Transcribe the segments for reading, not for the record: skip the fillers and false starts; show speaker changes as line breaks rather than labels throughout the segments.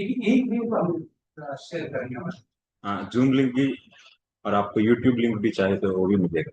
एक लिंक हम शेयर करेंगे।
हाँ, जूम लिंक भी, और आपको यूट्यूब लिंक भी चाहे तो वो भी मिलेगा।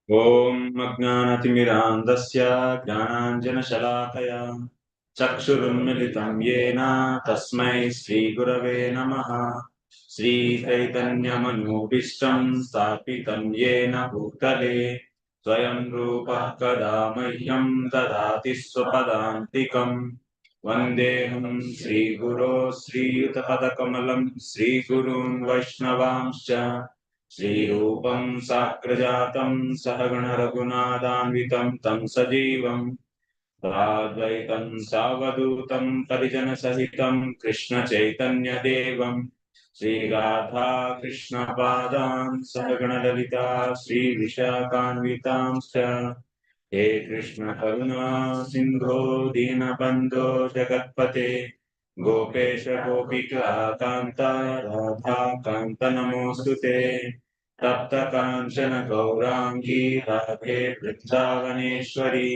ओम अज्ञानतिमिरान्धस्य ज्ञानाञ्जनशलाकया चक्षुरुन्मिलितं येन तस्मै श्रीगुरवे नमः। श्रीचैतन्यमनोभीष्टं स्थापितं येन भूतले स्वयं रूपः कदा मह्यं ददाति स्वपदान्तिकम्। वन्देऽहं श्रीगुरो श्रीयुतपदकमलं श्रीगुरून् वैष्णवांश्च श्रीरूपं साग्रजातं सहगण रघुनाथान्वितं तं सजीवं साद्वैतं सावधूतं परिजनसहितं कृष्णचैतन्यदेवं श्रीराधा कृष्णपादान् सहगण ललिता श्रीविशाखान्वितांश्च हे कृष्ण करुणा सिन्धो दीनबन्धो जगत्पते गोपेश गोपिका कान्ता राधा कान्त नमोऽस्तुते तप्त काञ्चन गौराङ्गी राधे वृन्दावनेश्वरी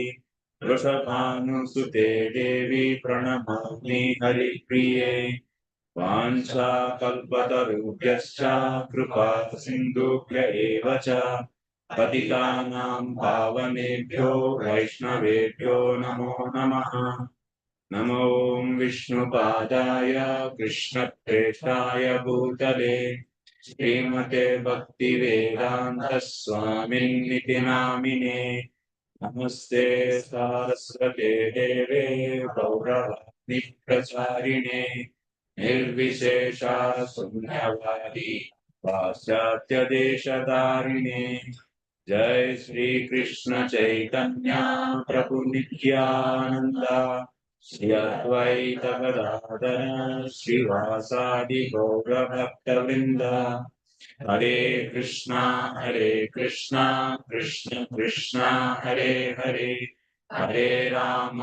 वृषभानुसुते देवी प्रणमामि हरिप्रिये वाञ्छाकल्पतरुभ्यश्च कृपा सिन्धुभ्य एव च पतितानां पावनेभ्यो वैष्णवेभ्यो नमो नमः। नमो विष्णुपादाय कृष्णप्रेष्ठाय भूतले श्रीमते भक्तिवेदान्त स्वामिन्निति नामिने नमस्ते सारस्वते देवे गौरवाणि प्रचारिणे निर्विशेषा शून्यवादी पाश्चात्यदेशधारिणे जय श्री कृष्ण चैतन्य प्रभु नित्यानंद श्री अद्वैत गदाधर श्रीवासादि गौर भक्तवृंद हरे Krishna Krishna Krishna Hare Hare Hare Ram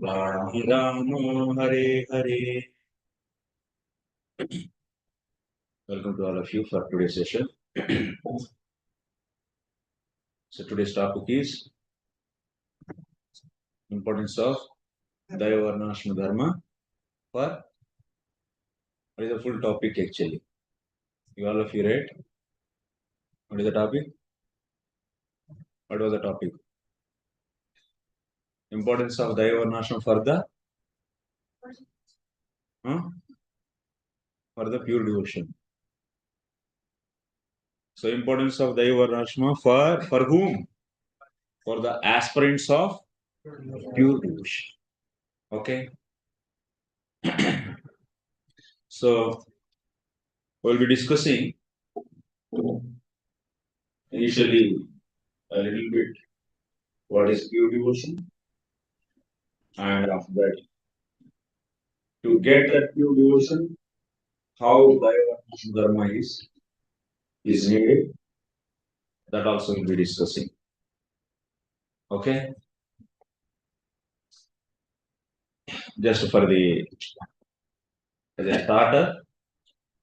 Ram Ram Hare Hare. Welcome to all of you for today's session. So today's topic is importance of Daiva VArnasrama Dharma. For what is the full topic actually? You all of you read? What is the topic? What was the topic? Importance of Daiva VArnasrama for the for the pure devotion. So importance of Daiva VArnasrama for whom? For the aspirants of pure devotion. Okay. So we'll be discussing initially a little bit what is pure devotion, and after that to get that pure devotion, how Daiva Dharma is needed. That also we'll be discussing. Okay. Just for the as a starter,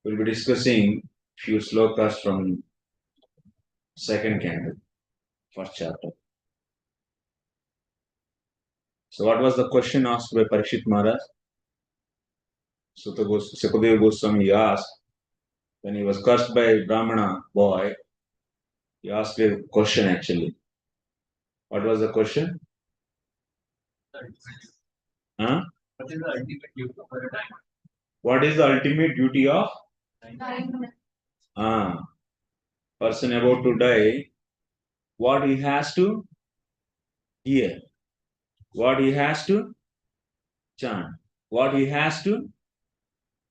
we'll be discussing few slokas from second canto, first chapter. So what was the question asked by Parikshit Maharaj? Sukadeva Goswami asked, when he was cursed by Brahmana boy, he asked a question actually. What was the question? Huh? What is the ultimate duty of a diamond? Person about to die, what he has to hear, what he has to chant. what he has to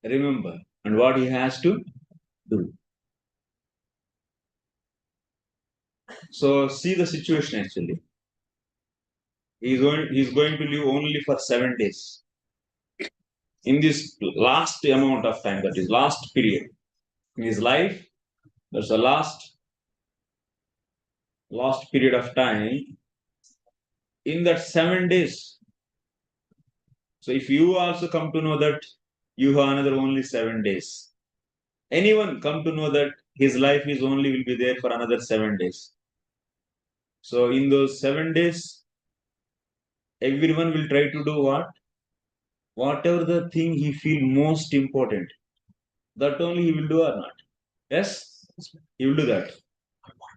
remember and what he has to do. So see the situation actually. He's going to live only for 7 days. In this last amount of time, that is last period in his life, there's a last period of time. In that 7 days, so if you also come to know that you have another only 7 days, anyone come to know that his life is only will be there for another 7 days. So in those 7 days, everyone will try to do what? Whatever the thing he feel most important, that only he will do or not? Yes, he will do that.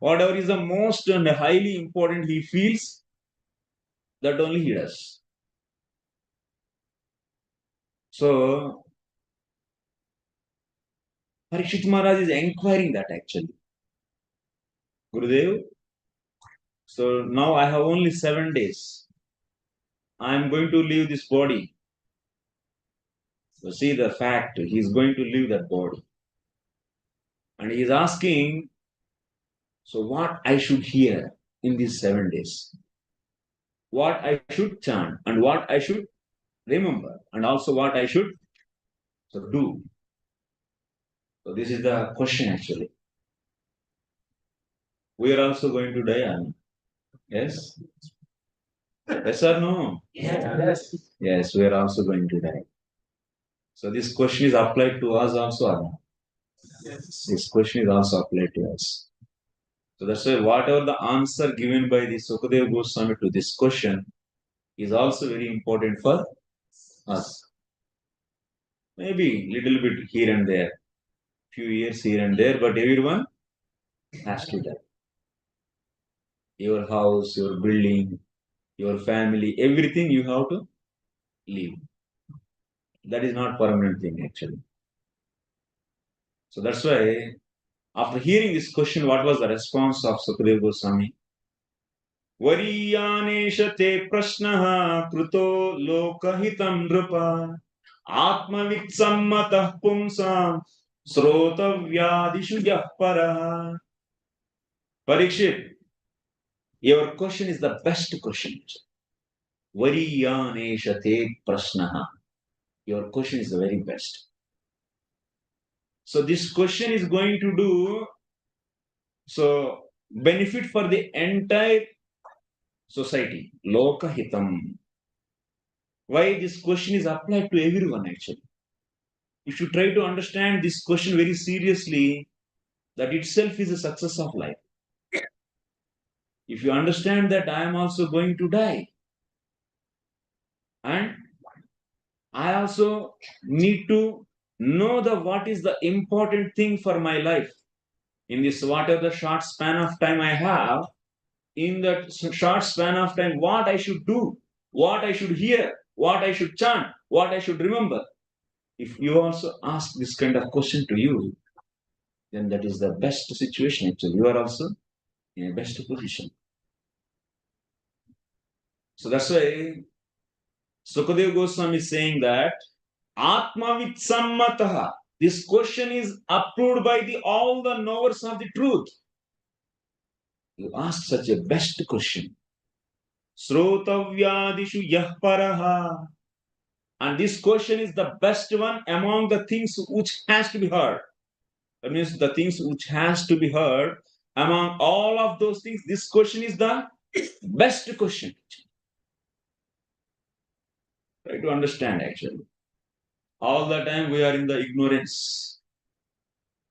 Whatever is the most and highly important he feels, that only he does. So Parikshit Maharaj is inquiring that actually. Gurudev, so now I have only 7 days. I am going to leave this body. So see the fact, he is going to leave that body. And he is asking, so what I should hear in these 7 days? What I should chant and what I should remember and also what I should do. So this is the question actually. We are also going to die, yes? Yes or no?
Yes.
Yes, we are also going to die. So this question is applied to us also, or not?
Yes.
This question is also applied to us. So that's why whatever the answer given by the Sukadeva Goswami to this question is also very important for us. Maybe little bit here and there, few years here and there, but everyone has to die. Your house, your building, your family, everything you have to leave. That is not permanent thing actually. So that's why after hearing this question, what was the response of Sukadeva Goswami? वरीयानेश ते प्रश्नः कृतो लोकहितं नृप आत्मवित्सम्मतः पुंसां श्रोतव्यादिषु यः परः. Parikshit, your question is the best question. Variyanesha te prasnaha. Your question is the very best. So this question is going to do so benefit for the entire society. Lokahitam. Why this question is applied to everyone actually? If you try to understand this question very seriously, that itself is a success of life. If you understand that I am also going to die, and I also need to know the what is the important thing for my life in this whatever the short span of time I have, in that short span of time, what I should do, what I should hear, what I should chant, what I should remember. If you also ask this kind of question to you, then that is the best situation actually. You are also in a best position. So that's why Sukadeva Goswami is saying that Atmavit Sammataha. This question is approved by all the knowers of the truth. You ask such a best question. Srotavyadishu yah paraha. And this question is the best one among the things which has to be heard. That means the things which has to be heard among all of those things, this question is the best question. Try to understand actually. All the time we are in the ignorance.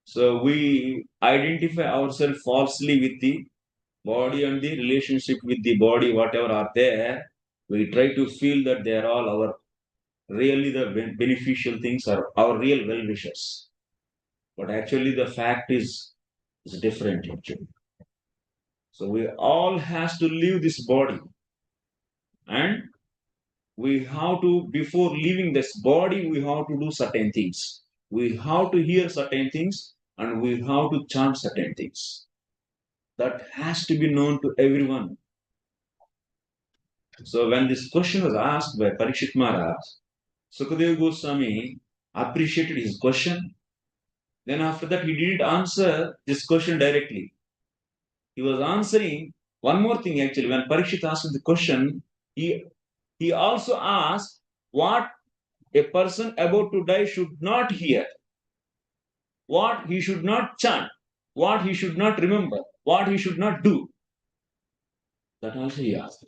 So we identify ourselves falsely with the body and the relationship with the body, whatever are there. We try to feel that they are all our really the beneficial things are our real well wishers. But actually the fact is different actually. So we all has to leave this body, and we have to, before leaving this body, we have to do certain things. We have to hear certain things and we have to chant certain things. That has to be known to everyone. So when this question was asked by Parikshit Maharaj, Sukadeva Goswami appreciated his question. Then after that, he didn't answer this question directly. He was answering one more thing actually. When Parikshit asked the question, he also asked what a person about to die should not hear, what he should not chant, what he should not remember, what he should not do. That also he asked.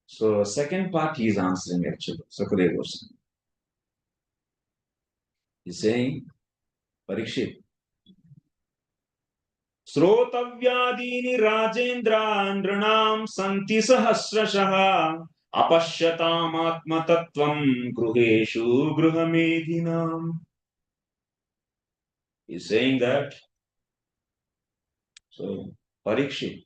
So second part he is answering actually. Sukadeva Goswami. He's saying, Parikshit, श्रोतव्यादीनि राजेन्द्रानृणां सन्ति सहस्रशः अपश्यतामात्मतत्त्वं गृहेषु गृहमेधिनाम्. He's saying that, so Parikshit,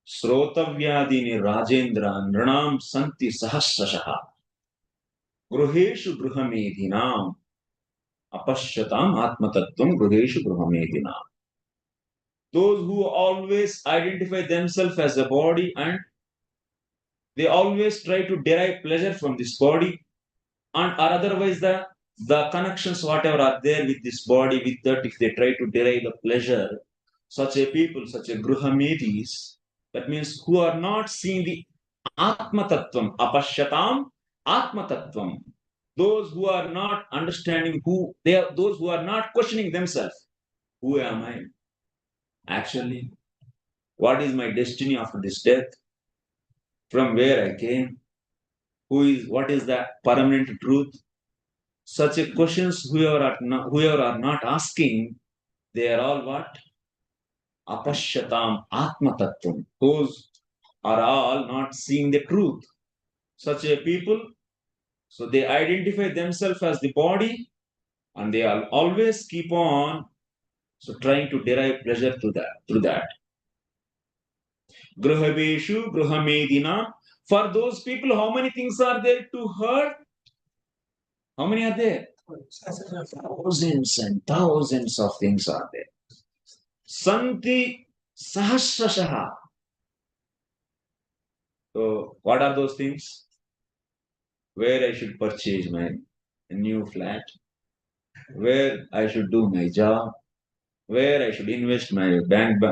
श्रोतव्यादीनि राजेन्द्रानृणां सन्ति सहस्रशः गृहेषु गृहमेधिनाम् अपश्यताम् आत्मतत्त्वं गृहेषु गृहमेधिनाम्. Those who always identify themselves as a body and they always try to derive pleasure from this body, and or otherwise the connections whatever are there with this body, with that if they try to derive the pleasure, such a people, such a gruhamedis, that means who are not seeing the atma tattvam, apashyatam atma tattvam, those who are not understanding who they are, those who are not questioning themselves, who am I actually, what is my destiny after this death, from where I came, what is the permanent truth. Such a questions whoever are not asking, they are all what? Apashyatam atma tattvam. Those are all not seeing the truth. Such a people, so they identify themselves as the body and they are always keep on trying to derive pleasure through that. Gruhaveshu, gruhamedina. For those people, how many things are there to hurt? How many are there? Thousands and thousands of things are there. Santi sahasrashaha. So, what are those things? Where I should purchase my new flat, where I should do my job, where I should invest my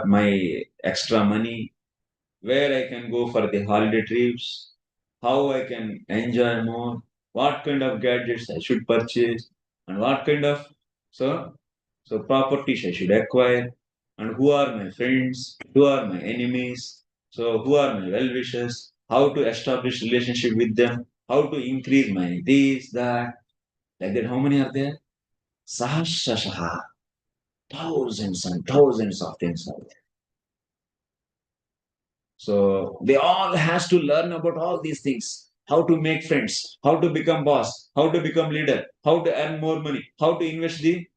my extra money, where I can go for the holiday trips, how I can enjoy more, what kind of gadgets I should purchase, and what kind of so properties I should acquire, and who are my friends, who are my enemies, so who are my well-wishers, how to establish relationship with them, how to increase my this, that, like that. How many are there? Sahasrashaha. Thousands and thousands of things are there. So they all has to learn about all these things. How to make friends, how to become boss, how to become leader, how to earn more money, how to invest the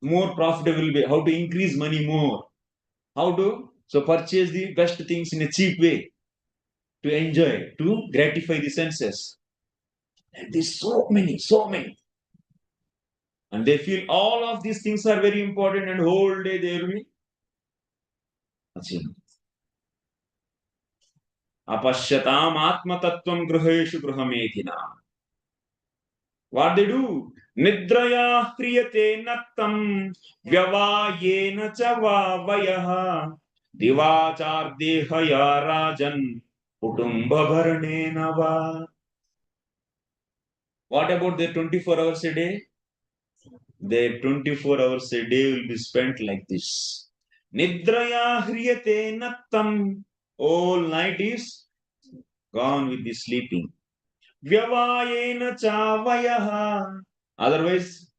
more profitable way, how to increase money more, how to purchase the best things in a cheap way, to enjoy, to gratify the senses. And there's so many. And they feel all of these things are very important and whole day they will be achieving. Apashyatam atma tattvam gruheshu gruhamedina. What they do? Nidraya hriyate nattam vyavayena cha vavayaha divachardehaya rajan kutumba bharanena va. What about their 24 hours a day? Their 24 hours a day will be spent like this. Nidraya hriyate nattam. All night is gone with the sleeping. Vyavayena chavayaha. Otherwise,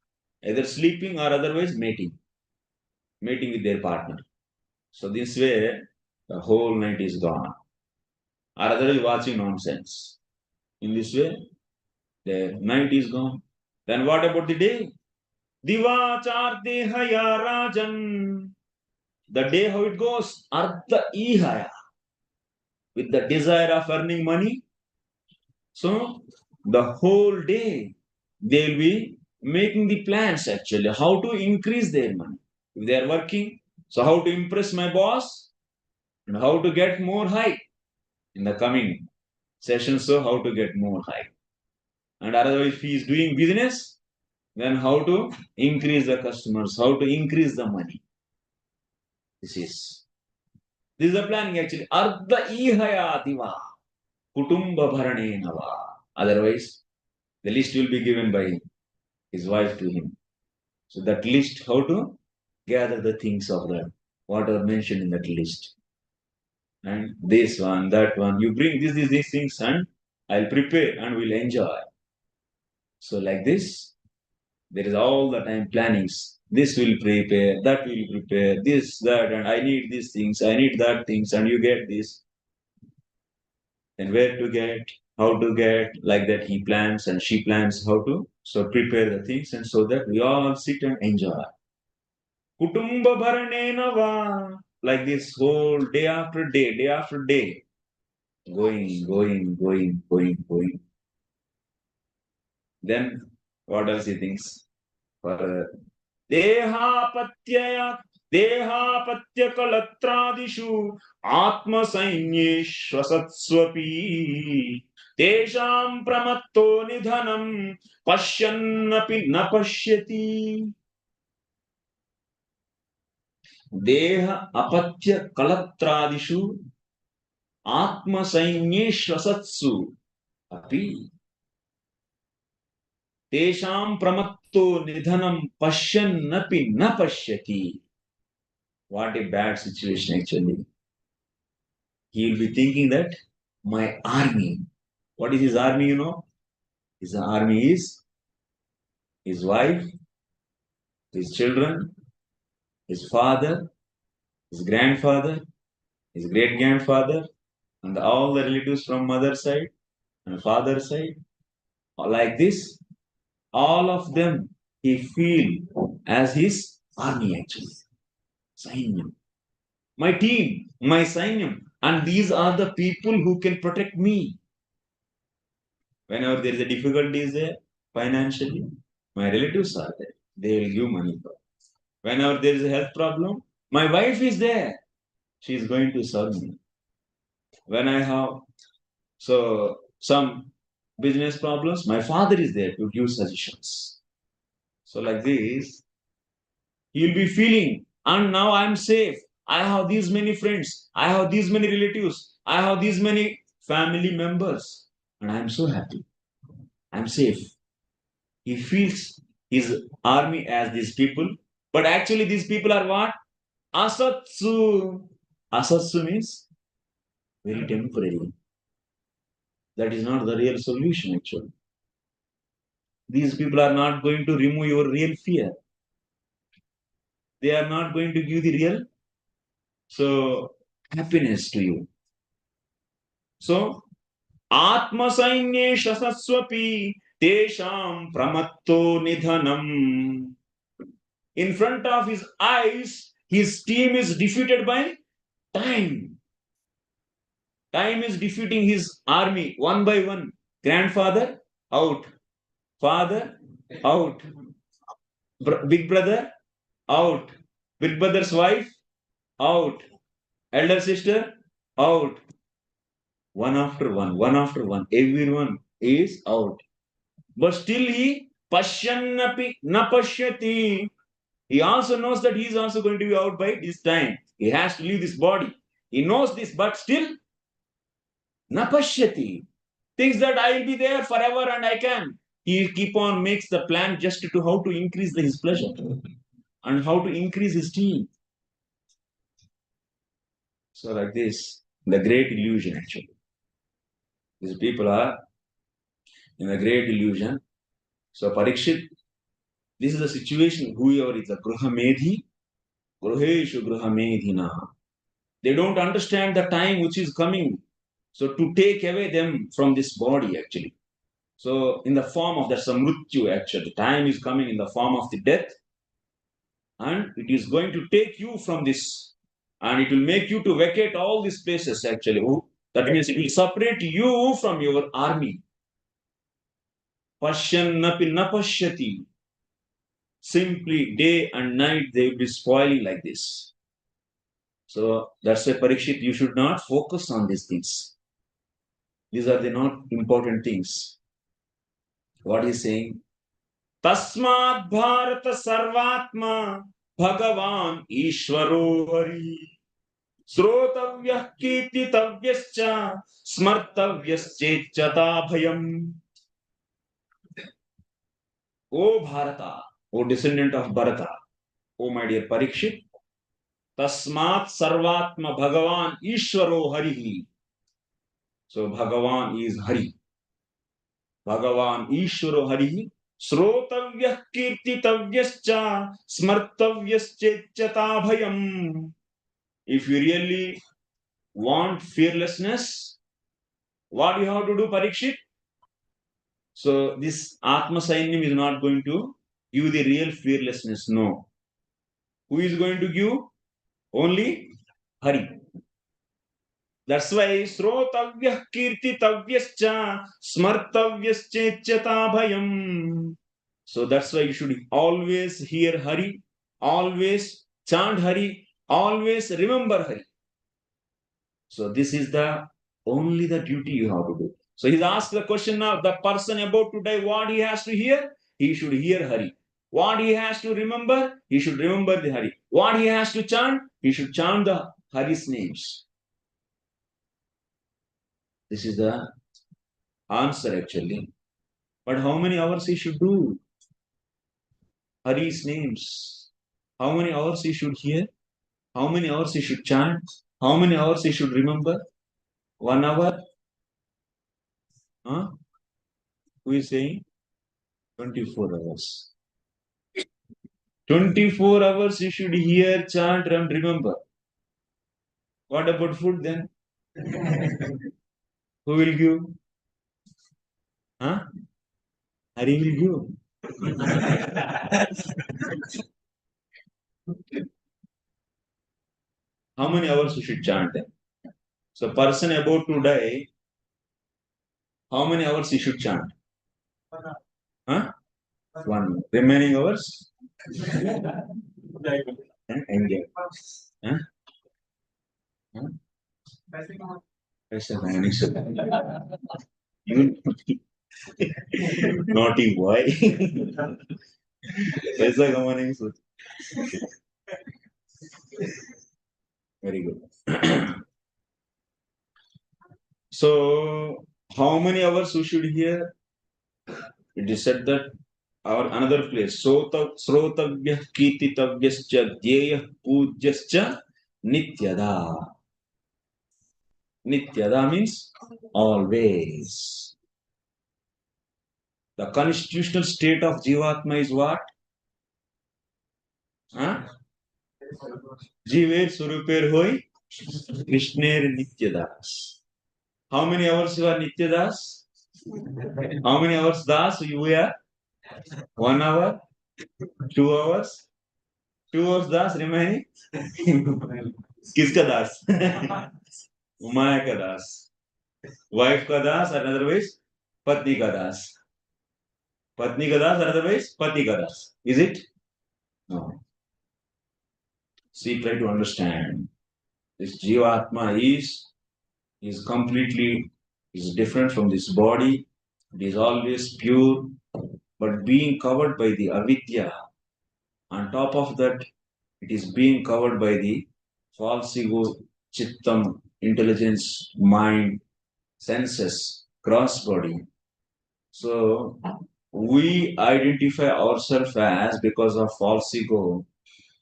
either sleeping or otherwise mating with their partner. So this way, the whole night is gone. Or otherwise watching nonsense. In this way, the night is gone. Then what about the day? Divachar dehaya rajan. The day how it goes? Artha ihaya. With the desire of earning money. So the whole day they'll be making the plans actually how to increase their money. If they are working, so how to impress my boss and how to get more high in the coming sessions. So how to get more high. And otherwise, if he is doing business, then how to increase the customers, how to increase the money. This is the planning actually. Ardha ihayadiva kutumba bharanenava. Otherwise, the list will be given by his wife to him. So that list, how to gather the things of that, what are mentioned in that list. And this one, that one, you bring these things and I'll prepare and we'll enjoy. So like this, there is all the time plannings. This will prepare, that will prepare, this, that, and I need these things, I need that things, and you get this. And where to get, how to get, like that he plans and she plans how to. So prepare the things and so that we all sit and enjoy. Kutumba bharanenava. Like this whole day after day, going. Then what else he thinks? Further. Dehapatyaya Dehapatyakalatradishu Atmasainyeshvasatsvapi Tesham pramatto nidhanam Pashyannapi na pashyati. Deha apatya kalatradishu Atmasainyeshvasatsu api Tesham pramatto nidhanam pashyannapi na pashyati. What a bad situation actually. He will be thinking that my army. What is his army, you know? His army is his wife, his children, his father, his grandfather, his great grandfather, and all the relatives from mother side and father side. Like this, all of them he feel as his army actually. Sainyam. My team, my Sainyam. And these are the people who can protect me. Whenever there is a difficulty is there, financially, my relatives are there. They will give money for. Whenever there is a health problem, my wife is there. She is going to serve me. When I have some business problems, my father is there to give suggestions. So like this, he will be feeling, and now I am safe. I have these many friends. I have these many relatives. I have these many family members. And I am so happy. I am safe. He feels his army as these people. But actually, these people are what? Asatsu. Asatsu means very temporary. That is not the real solution, actually. These people are not going to remove your real fear. They are not going to give the real happiness to you. So, Atma Sainya Shasaswapi Tesham Pramatto Nidhanam. In front of his eyes, his team is defeated by time. Time is defeating his army one by one. Grandfather, out. Father, out. Big brother, out. Big brother's wife, out. Elder sister, out. One after one. Everyone is out. But still he, Pashyannapi na pashyati. He also knows that he is also going to be out by this time. He has to leave this body. He knows this, but still, na pashyati. Thinks that I will be there forever and I can. He keep on makes the plan just to how to increase his pleasure and how to increase his team. So like this, the great illusion actually. These people are in a great illusion. So Parikshit, this is the situation. Whoever is a Gruhamedhi, Gruheshu Gruhamedhina. They don't understand the time which is coming. So to take away them from this body actually. So in the form of the samrutyu actually, time is coming in the form of the death. And it is going to take you from this. And it will make you to vacate all these places actually. That means it will separate you from your army. Pashyannapi na pashyati. Simply day and night they will be spoiling like this. So that's why Parikshit, you should not focus on these things. These are the not important things. What is saying? Tasmat Bharata Sarvatma Bhagavan Ishvaro Hari Srotavyah Kirtitavyascha Smartavyascha Bhayam. O Bharata, O descendant of Bharata, O my dear Parikshit, Tasmat Sarvatma Bhagavan Ishvaro Hari. So Bhagavan is Hari. Bhagavan Ishvaro Hari. Srotavyah Kirtitavyascha Smartavyascha Bhayam. If you really want fearlessness, what you have to do, Parikshit? So this Atma Sainyam is not going to give the real fearlessness. No. Who is going to give? Only Hari. That's why Srotavyah Kirtitavyascha Smartavyascha Bhayam. So that's why you should always hear Hari, always chant Hari, always remember Hari. So this is the only the duty you have to do. So he's asked the question now, the person about to die, what he has to hear? He should hear Hari. What he has to remember? He should remember the Hari. What he has to chant? He should chant the Hari's names. This is the answer actually. But how many hours he should do? Hari's names. How many hours he should hear? How many hours he should chant? How many hours he should remember? 1 hour? Huh? Who is saying? 24 hours. 24 hours you should hear, chant, and remember. What about food then? Who will give? Huh? Hari will give. How many hours you should chant then? So person about to die, how many hours he should chant? Huh? 1. Remaining hours? Enjoy. Huh? Huh? You naughty boy. पैसा कमाने की सोच. Very good. So, how many hours we should hear? It is said that our another place. Srotavyah Kirtitavyascha Dhyeyah Pujyascha Nityada. Nityada means always. The constitutional state of Jivatma is what? Huh? Jiver Suruper Hoi Krishner Nityadas. How many hours you are Nityadas? How many hours Das you are? 1 hour? 2 hours? 2 hours Das remaining? किसका दास? उमाया का दास. Wife का दास, or otherwise पत्नी का दास. पत्नी का दास, or otherwise पति का दास. Is it? No. See, try to understand. This Jivatma is completely different from this body. It is always pure, but being covered by the avidya. On top of that, it is being covered by the false ego, chittam, intelligence, mind, senses, cross body. So we identify ourselves as, because of false ego,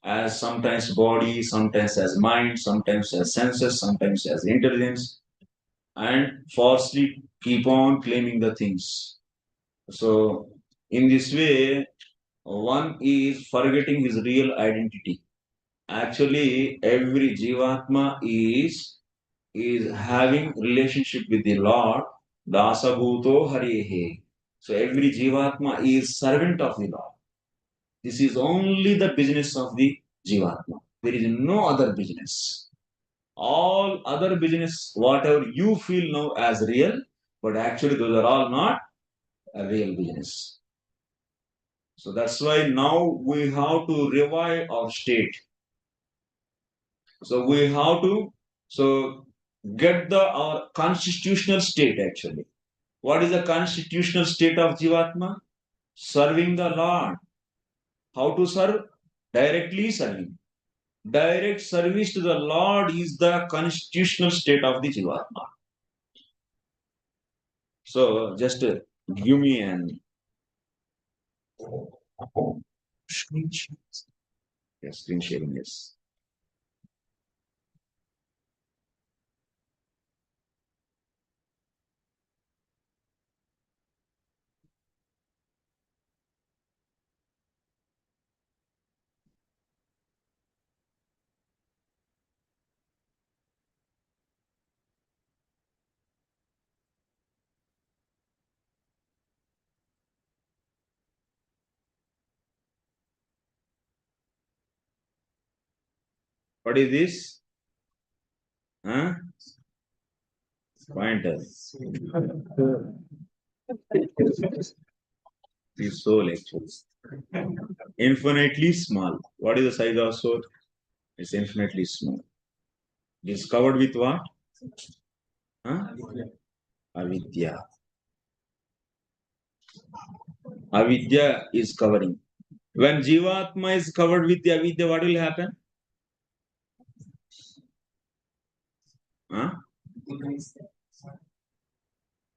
as sometimes body, sometimes as mind, sometimes as senses, sometimes as intelligence, and falsely keep on claiming the things. So in this way, one is forgetting his real identity. Actually, every Jivatma is having relationship with the Lord. Dasa Bhuto Harehe. So every Jivatma is servant of the Lord. This is only the business of the Jivatma. There is no other business. All other business, whatever you feel now as real, but actually those are all not a real business. So that's why now we have to revive our state. So we have to get our constitutional state actually. What is the constitutional state of Jivatma? Serving the Lord. How to serve? Directly serving. Direct service to the Lord is the constitutional state of the Jivatma. So just give me an screen sharing. Yes, screen sharing, yes. What is this? Huh? Pointer. Is soul actually. Infinitely small. What is the size of soul? It's infinitely small. It is covered with what? Huh? Avidya. Avidya is covering. When Jivatma is covered with the avidya, what will happen? Huh?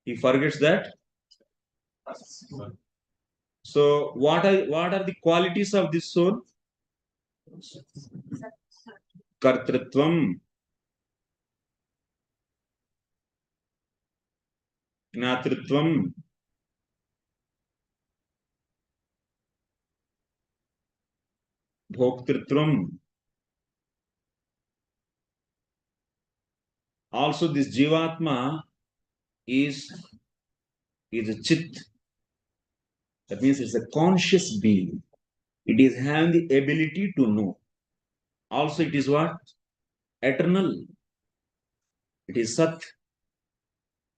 He forgets that. So what are the qualities of this soul? Kartritvam, Gnatritvam, Bhoktritvam. Also, this Jivatma is a chit. That means it's a conscious being. It is having the ability to know. Also, it is what? Eternal. It is Sat.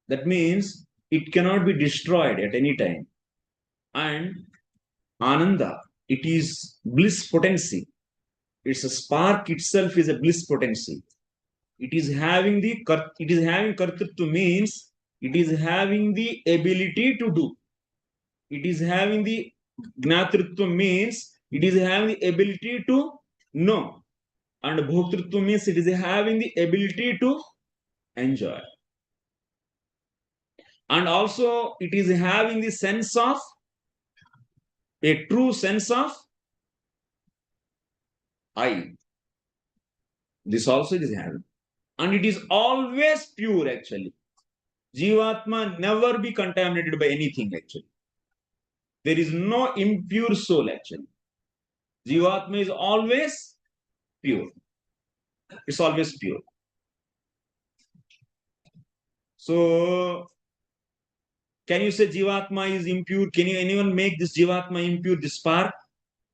That means it cannot be destroyed at any time. And Ananda, it is bliss potency. It's a spark itself is a bliss potency. It is having kartritva means it is having the ability to do. It is having the gnatritva means it is having the ability to know. And bhoktritva means it is having the ability to enjoy. And also it is having the sense of a true sense of I. This also it is having. And it is always pure actually. Jivatma never be contaminated by anything actually. There is no impure soul actually. Jivatma is always pure. It's always pure. So, can you say Jivatma is impure? Can anyone make this Jivatma impure, this spark?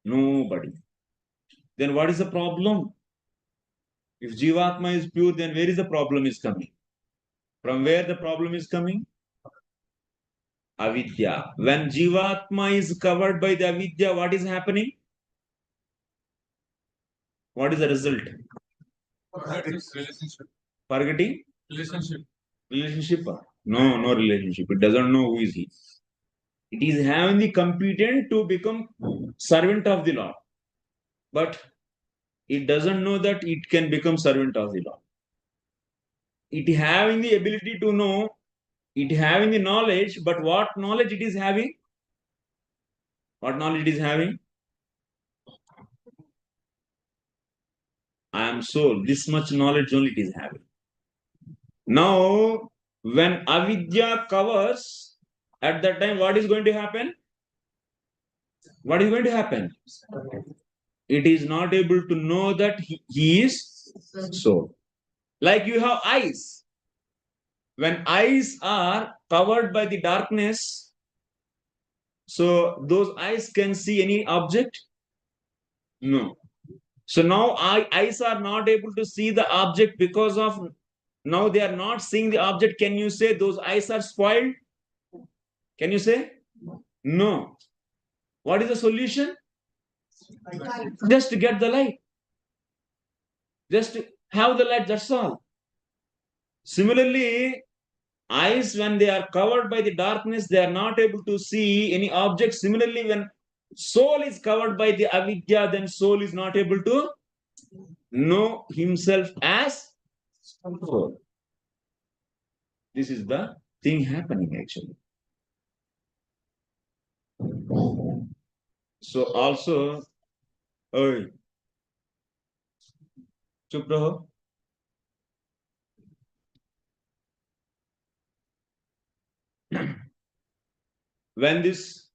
Nobody. Then what is the problem? If Jivatma is pure, then where is the problem is coming? From where the problem is coming? Avidya. When Jivatma is covered by the Avidya, what is happening? What is the result?
Relationship.
Forgetting?
Relationship.
Relationship? No relationship. It doesn't know who is he. It is having the competent to become servant of the Lord. But it doesn't know that it can become servant of the Lord. It having the ability to know, it having the knowledge, but what knowledge it is having? What knowledge it is having? I am soul. This much knowledge only it is having. Now, when avidya covers, at that time, what is going to happen? What is going to happen? It is not able to know that he is soul. Like you have eyes. When eyes are covered by the darkness, so those eyes can see any object? No. So now eyes are not able to see the object because of now they are not seeing the object. Can you say those eyes are spoiled? Can you say? No. What is the solution? Just to get the light. Just to have the light, that's all. Similarly, Eyes, when they are covered by the darkness, they are not able to see any object. Similarly, when soul is covered by the avidya, then soul is not able to know himself as soul. This is the thing happening actually. So also, oh, chup raho. When this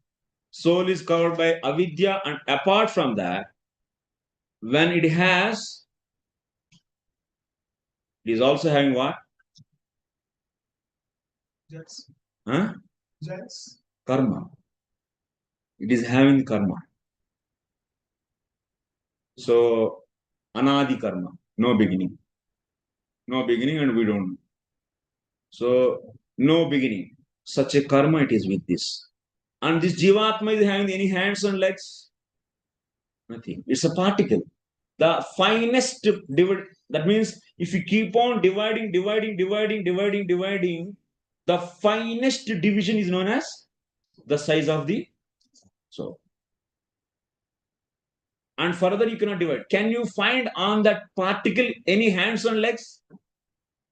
soul is covered by avidya, and apart from that, when it is also having what?
Yes.
Huh?
Yes.
Karma. It is having karma. So, anadi karma, no beginning. No beginning, and we don't know. So, no beginning. Such a karma it is with this. And this Jivatma is having any hands and legs? Nothing. It's a particle. The finest divide. That means if you keep on dividing, the finest division is known as the size of the soul. And further you cannot divide. Can you find on that particle any hands and legs?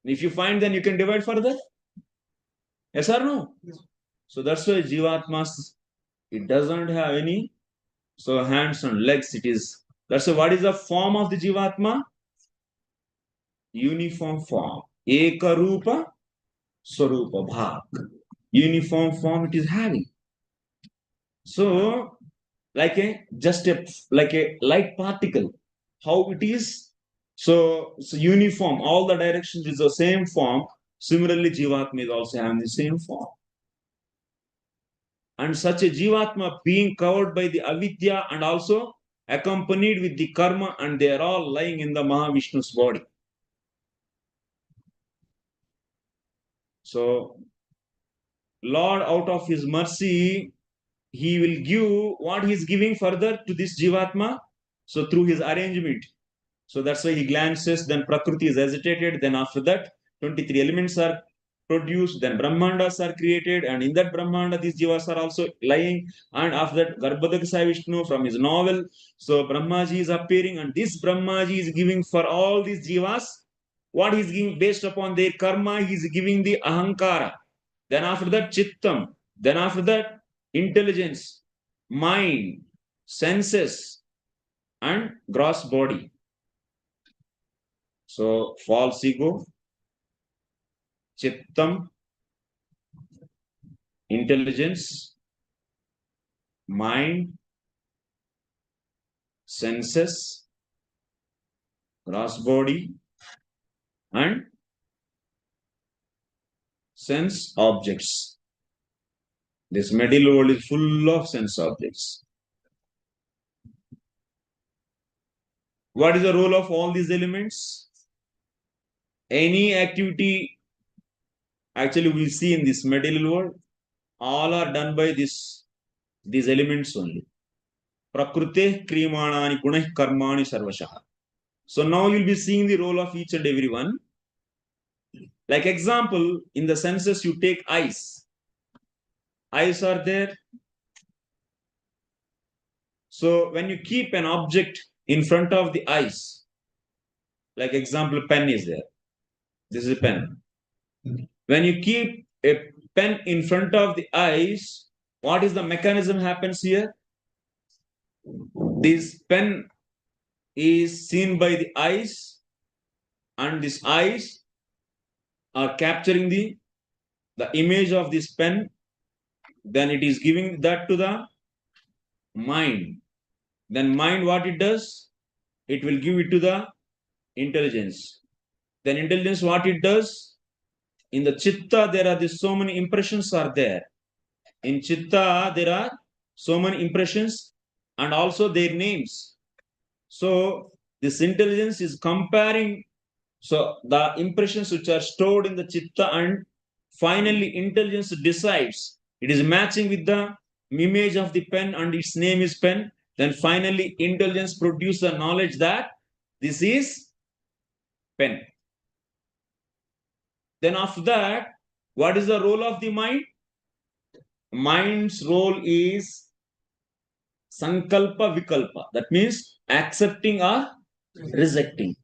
If you find, then you can divide further. Yes or no?
Yes.
So that's why Jivatmas, it doesn't have any hands and legs. It is, that's why what is the form of the Jivatma? Uniform form. Ekarupa Swarupa Bhag. Uniform form it is having. So, like a light particle, how it is. So uniform, all the directions is the same form. Similarly, Jivatma is also having the same form. And such a Jivatma being covered by the avidya and also accompanied with the karma, and they are all lying in the Mahavishnu's body. So, Lord, out of his mercy, he will give what he is giving further to this Jivatma. So, through his arrangement. So, that's why he glances, then Prakriti is agitated, then after that, 23 elements are produced, then Brahmandas are created, and in that Brahmanda, these Jivas are also lying. And after that, Garbhadaksha Vishnu from his novel. So, Brahmaji is appearing, and this Brahmaji is giving for all these Jivas. What he is giving based upon their karma, he is giving the Ahankara. Then after that, Chittam. Then after that, intelligence, mind, senses, and gross body. So, false ego, Chittam, intelligence, mind, senses, gross body, and sense objects. This material world is full of sense objects. What is the role of all these elements? Any activity actually we see in this material world, all are done by these elements only. Prakrute krimanani gunah karmani sarvashaha. So now you'll be seeing the role of each and every one. Like example, in the senses you take eyes. Eyes are there. So when you keep an object in front of the eyes, like example, pen is there. This is a pen. When you keep a pen in front of the eyes, what is the mechanism happens here? This pen is seen by the eyes, and these eyes are capturing the image of this pen. Then it is giving that to the mind. Then mind, what it does? It will give it to the intelligence. Then intelligence, what it does? In the chitta, there are so many impressions are there. In chitta, there are so many impressions and also their names. So this intelligence is comparing. So the impressions which are stored in the chitta, and finally intelligence decides. It is matching with the image of the pen and its name is pen. Then finally intelligence produces the knowledge that this is pen. Then after that, What is the role of the mind? Mind's role is sankalpa vikalpa. That means accepting or rejecting.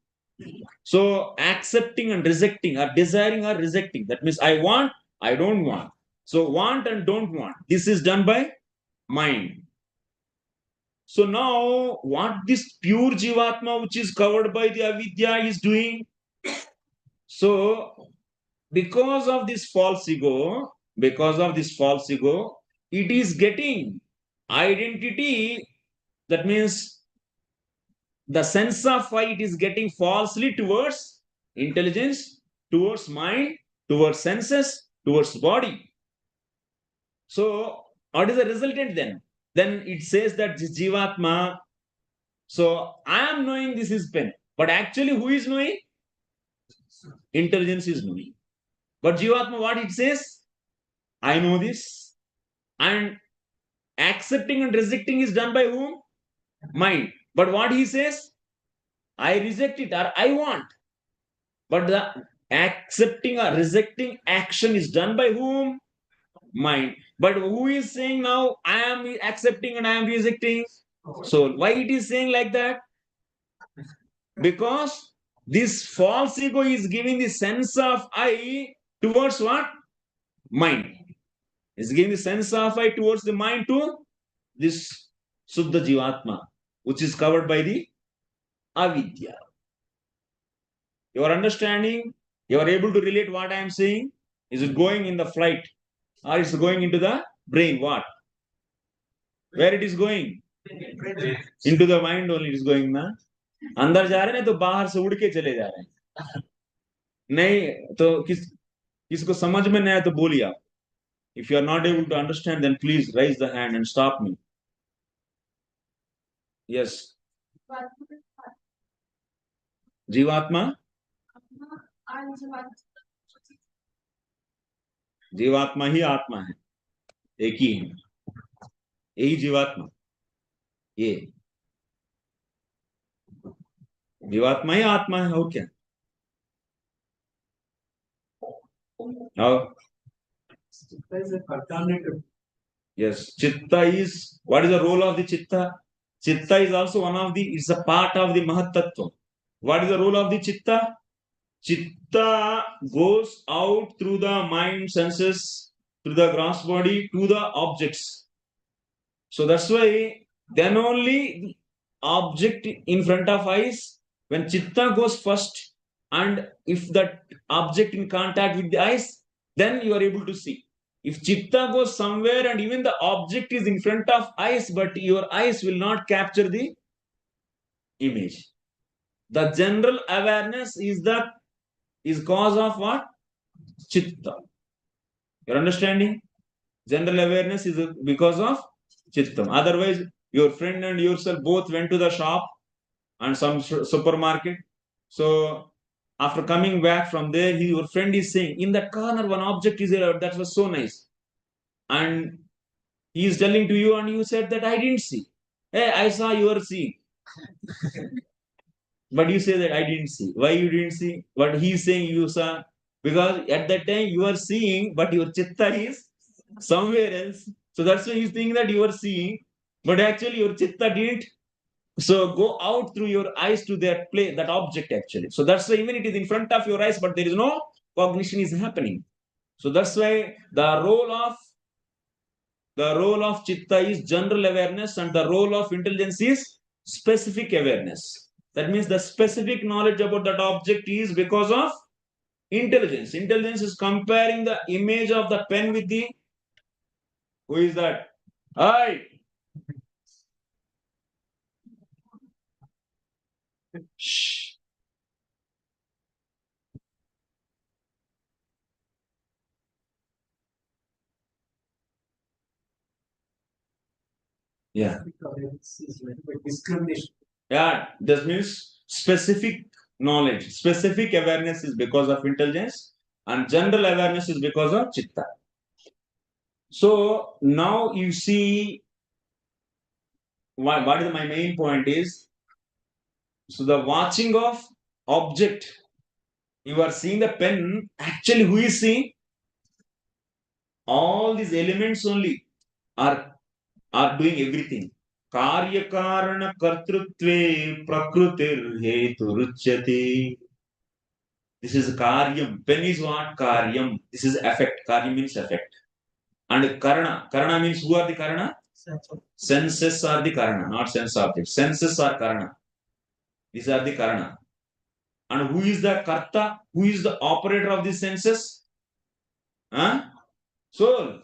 So accepting and rejecting, or desiring or rejecting. That means I want, I don't want. So want and don't want. This is done by mind. So now what this pure Jivatma, which is covered by the avidya, is doing? So because of this false ego, it is getting identity. That means the sense of I, it is getting falsely towards intelligence, towards mind, towards senses, towards body. So what is the resultant then? Then it says that this Jivatma, so I am knowing this is pen, but actually who is knowing? Intelligence is knowing. But Jivatma, what it says? I know this. And accepting and rejecting is done by whom? Mind. But what he says? I reject it or I want. But the accepting or rejecting action is done by whom? Mind. But who is saying now I am accepting and I am rejecting? So why it is saying like that? Because this false ego is giving the sense of I towards what? Mind. It's giving the sense of I towards the mind to this Suddha Jivatma, which is covered by the avidya. You are understanding? You are able to relate what I am saying? Is it going in the flight or is it going into the brain? What? Where it is going? Into the mind only it is going ना. अंदर जा रहे हैं तो बाहर से उड़ के चले जा रहे हैं. नहीं तो किसको समझ में नहीं आया तो बोलिए आप. If you are not able to understand, then please raise the hand and stop me. Yes. Jivatma? जीवात्मा ही आत्मा है, एक ही है, यही जीवात्मा. ये जीवात्मा ही आत्मा है. और क्या? Yes, chitta is, what is the role of the chitta? Chitta is also one of the, it's a part of the Mahat Tattva. What is the role of the chitta? Chitta goes out through the mind, senses, through the gross body to the objects. So that's why then only the object in front of eyes, when chitta goes first, and if that object in contact with the eyes, then you are able to see. If chitta goes somewhere and even the object is in front of eyes, but your eyes will not capture the image. The general awareness is cause of what? Chitta. You're understanding? General awareness is because of chittam. Otherwise, your friend and yourself both went to the shop and some supermarket. So after coming back from there, your friend is saying, in that corner, one object is there. That was so nice. And he is telling to you, and you said that I didn't see. Hey, I saw you were seeing. But you say that I didn't see. Why you didn't see? But he is saying you saw. Because at that time you are seeing, but your chitta is somewhere else. So that's why he's thinking that you are seeing, but actually your chitta didn't. So go out through your eyes to that play, that object actually. So that's why even it is in front of your eyes, but there is no cognition is happening. So that's why the role of chitta is general awareness, and the role of intelligence is specific awareness. That means the specific knowledge about that object is because of intelligence. Intelligence is comparing the image of the pen with the, who is that? Hi. Shh. Yeah. Yeah, that means specific knowledge, specific awareness is because of intelligence, and general awareness is because of chitta. So now you see what is my main point is, so the watching of object, you are seeing the pen, actually who is seeing? all these elements only are doing everything. Karya karana kartrutve prakrutir heturuchyate. This is karyam. Pen is what? Karyam. This is effect. Karyam means effect. And karana. Karana means who are the karana? Senses are the karana, not sense objects. Senses are karana. These are the karana. And who is the karta? Who is the operator of these senses? Huh? Soul.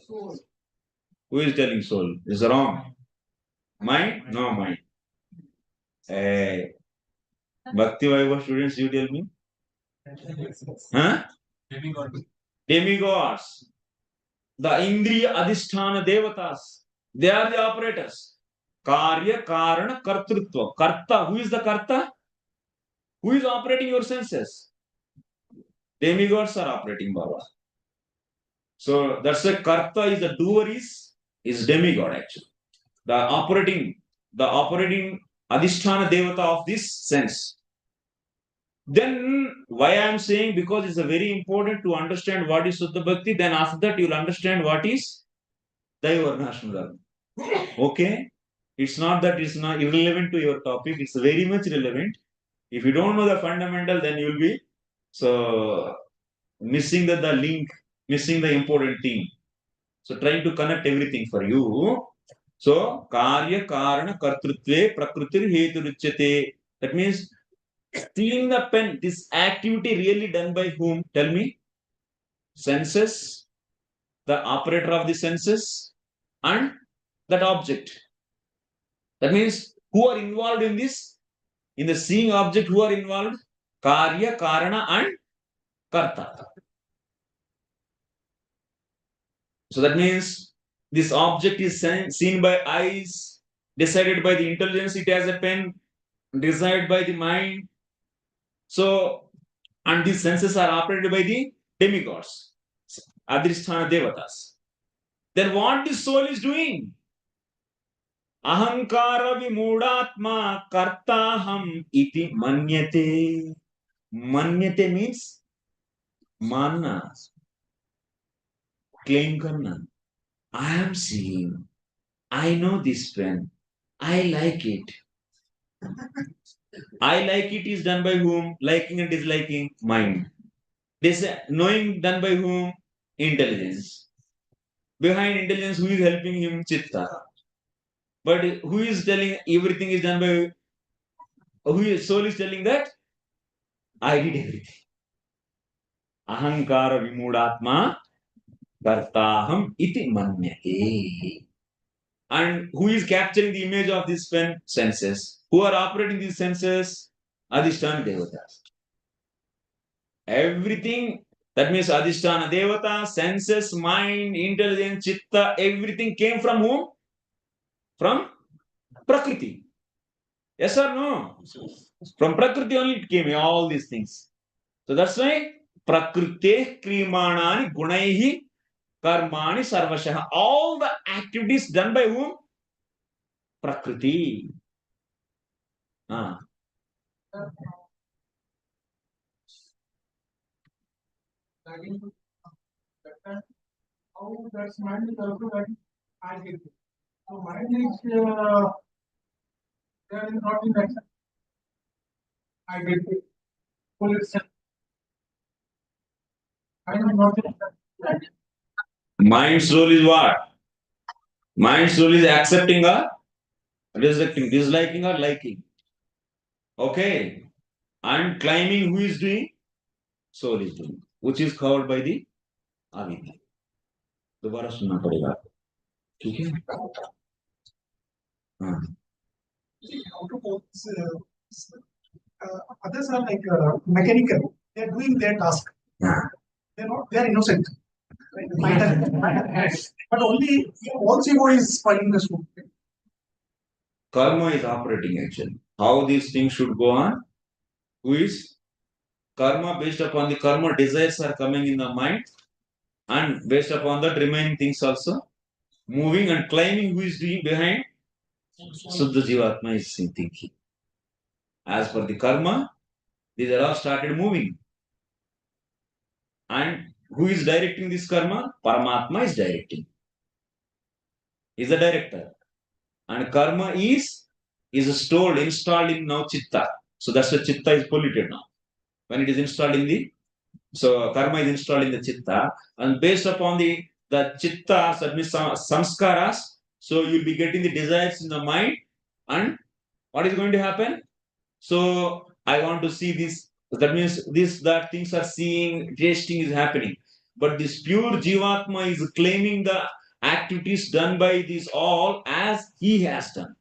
Who is telling soul? Is wrong. Mind? No mind. Hey. Bhakti Vaibhav students, you tell me? Huh? Demigods. The Indriya Adhisthana Devatas. They are the operators. Karya, Karana, Kartrutva. Karta. Who is the Karta? Who is operating your senses? Demigods are operating Baba. So that's why Karta is the doer is demigod actually. The operating Adhisthana Devata of this sense. Then why I am saying, because it's a very important to understand what is Suddha Bhakti, then after that you will understand what is Daiva VArnasrama. Okay? It's not that it's not irrelevant to your topic, it's very much relevant. If you don't know the fundamental, then you will be so missing the link, missing the important thing. So trying to connect everything for you. So karya karana kartrutve prakrutir heturuchyate. That means stealing the pen, this activity really done by whom? Tell me. Senses, the operator of the senses, and that object. That means who are involved in this? In the seeing object, who are involved? Karya, Karana, and Karta. So that means this object is seen by eyes, decided by the intelligence, it has a pen, desired by the mind. So, and these senses are operated by the demigods, Adhisthana Devatas. Then what this soul is doing? Ahankara vimudatma kartaham iti manyate. Manyate means manna. Claim karna. I am seeing. I know this pen. I like it. I like it is done by whom? Liking and disliking? Mind. This knowing done by whom? Intelligence. Behind intelligence, who is helping him? Chitta. But who is telling everything is done by? Who is soul is telling that? I did everything. Ahankara vimudatma kartaham iti manyate. And who is capturing the image of this pen? Senses. Who are operating these senses? Adhisthana Devatas. Everything, that means Adhisthana Devata, senses, mind, intelligence, chitta, everything came from whom? From Prakriti. Yes or no? From Prakriti only it came, all these things. So that's why Prakrite Krimanani Gunaihi Karmani Sarvashaha. All the activities done by whom? Prakriti. Ah.
How that's mind is also that I get it. So mind is there is not in action. I get it. Full itself. Mind is not in action.
Mind's role is what? Mind's role is accepting or rejecting, disliking or liking. Okay. And climbing, who is doing? Soul is doing, which is covered by the avidya. दोबारा सुनना पड़ेगा, ठीक है? हाँ.
Others are like mechanical. They are doing their task. They are not. They are innocent. But only also ego is fighting the soul.
Karma is operating actually. How these things should go on? Who is? Karma, based upon the karma, desires are coming in the mind, and based upon that, remaining things also moving and climbing. Who is doing behind? Suddha Jivatma is thinking. As per the karma, these are all started moving. And Who is directing this karma? Paramatma is directing. He is the director. And karma is installed in now chitta. So that's why chitta is polluted now. When it is installed in the, so karma is installed in the chitta, and based upon the chitta, that means samskaras, so you'll be getting the desires in the mind, and what is going to happen? So I want to see this. That means that things are seeing, tasting is happening. But this pure Jivatma is claiming the activities done by these all as he has done.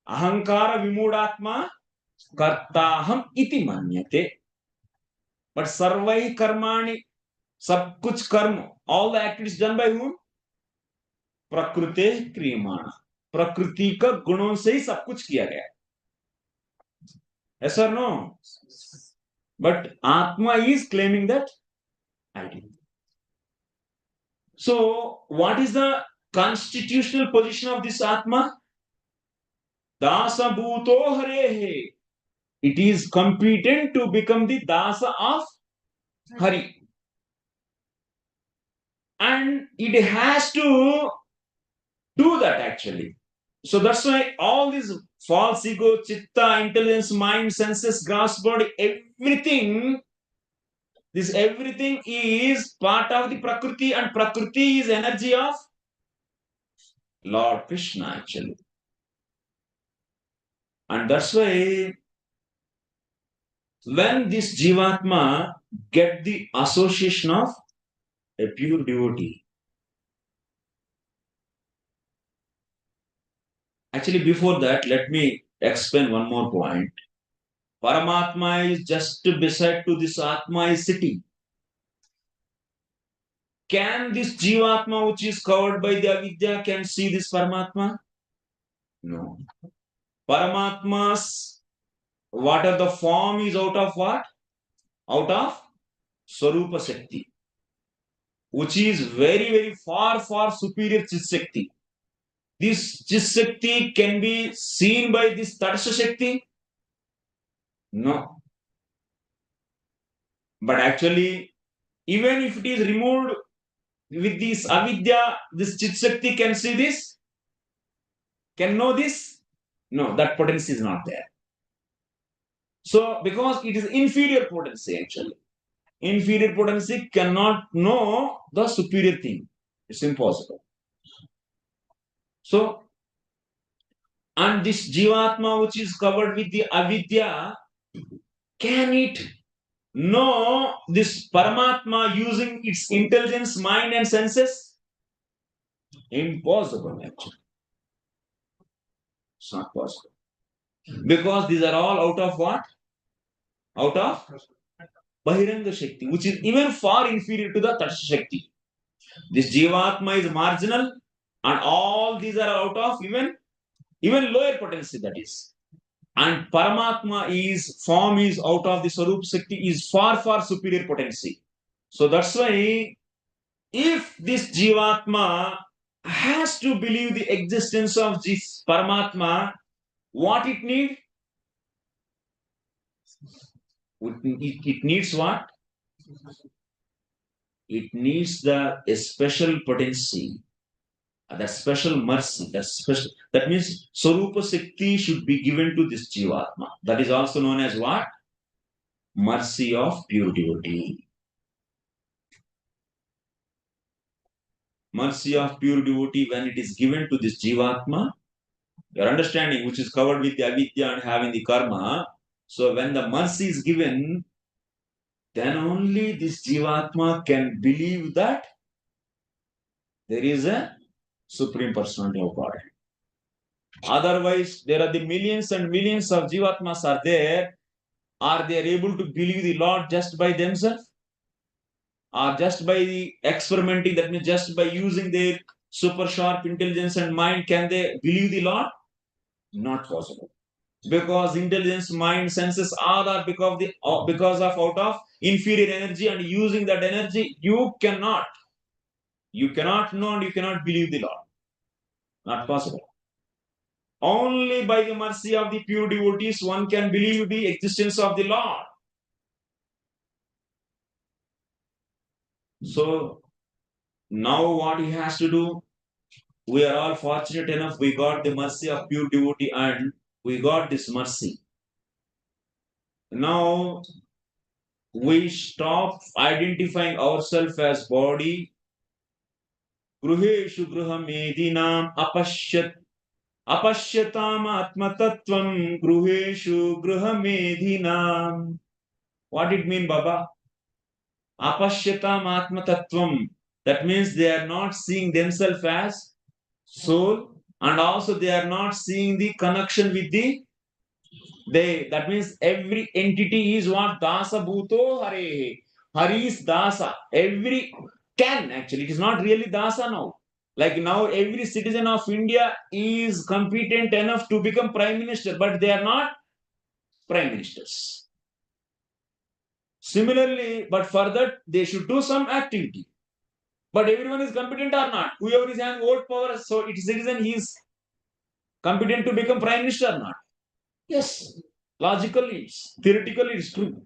Ahankara vimudatma kartaham iti manyate. But sarvai karmani, sab kuch karma, all the activities done by whom? Prakrute kriyamana. प्रकृति का गुणों से ही सब कुछ किया गया. Yes or no? But Atma is claiming that I did. So, what is the constitutional position of this Atma? Dasa bhuto harehe. It is competent to become the Dasa of Hari. And it has to do that actually. So that's why all these false ego, chitta, intelligence, mind, senses, gross body, everything, this everything is part of the Prakriti, and Prakriti is energy of Lord Krishna actually. And that's why when this Jivatma get the association of a pure devotee, actually before that, let me explain one more point. Paramatma is just beside to this Atma is sitting. Can this Jivatma which is covered by the avidya can see this Paramatma? No. Paramatma's what are the form is out of what? Out of Swarupa Shakti, which is very, very far, far superior Chit Shakti. This Chit Shakti can be seen by this Tadasha Shakti? No. But actually, even if it is removed with this avidya, this Chit Shakti can see this? Can know this? No, that potency is not there. So, because it is inferior potency actually. Inferior potency cannot know the superior thing. It's impossible. So, and this Jivatma which is covered with the avidya, can it know this Paramatma using its intelligence, mind and senses? Impossible actually. It's not possible. Because these are all out of what? Out of Bahiranga Shakti, which is even far inferior to the Tatsha Shakti. This Jivatma is marginal, and all these are out of even lower potency, that is. And Paramatma is form is out of the Swarup Shakti is far, far superior potency. So that's why if this Jivatma has to believe the existence of this Paramatma, what it needs? It needs what? It needs a special potency, that special mercy, that means Swarupa Shakti should be given to this Jivatma. That is also known as what? Mercy of pure devotee. Mercy of pure devotee, when it is given to this Jivatma, your understanding, which is covered with the avidya and having the karma. So when the mercy is given, then only this Jivatma can believe that there is a Supreme Personality of Godhead. Otherwise, there are the millions and millions of Jivatmas are there. Are they able to believe the Lord just by themselves? Or just by the experimenting, that means just by using their super sharp intelligence and mind, can they believe the Lord? Not possible. Because intelligence, mind, senses all are because of out of inferior energy, and using that energy, you cannot know and you cannot believe the Lord. Not possible. Only by the mercy of the pure devotees one can believe the existence of the Lord. So now what he has to do? We are all fortunate enough, we got the mercy of pure devotee and we got this mercy. Now we stop identifying ourselves as body. Gruheshu gruhamedinam apashyatam atmatattvam gruheshu gruhamedinam. What it mean, Baba? Apashyatam atmatattvam. That means they are not seeing themselves as soul, and also they are not seeing the connection with the they. That means every entity is what? Dasa bhuto hare. Hari is dasa. Every can actually. It is not really dasa now. Like now, every citizen of India is competent enough to become prime minister, but they are not prime ministers. Similarly, but for that, they should do some activity. But everyone is competent or not. Whoever is having vote power, so it is citizen, he is competent to become prime minister or not. Yes, logically, theoretically, it's true.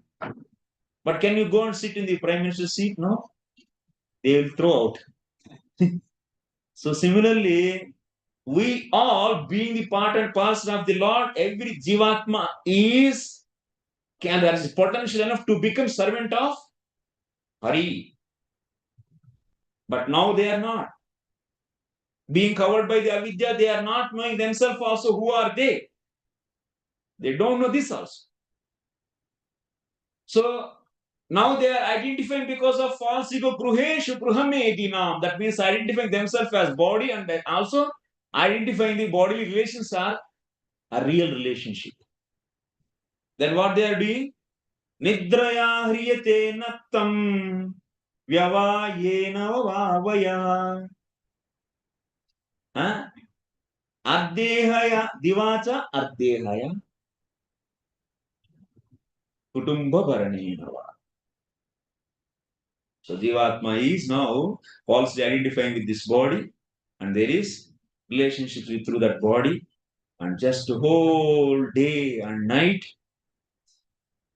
But can you go and sit in the prime minister's seat? No, they will throw out. So similarly, we all being the part and parcel of the Lord, every jivatma is there is potential enough to become servant of Hari. But now they are not. Being covered by the avidya, they are not knowing themselves also who are they. They don't know this also. So now they are identifying because of false ego, Gruheshu Gruhamedinam. That means identifying themselves as body and also identifying the bodily relations are a real relationship. Then what they are doing? Nidraya hriyate nattam vyavayena vavaya. Ardehaya divacha ardehaya kutumba bharanena. So Jivatma is now falsely identifying with this body, and there is relationships through that body, and just the whole day and night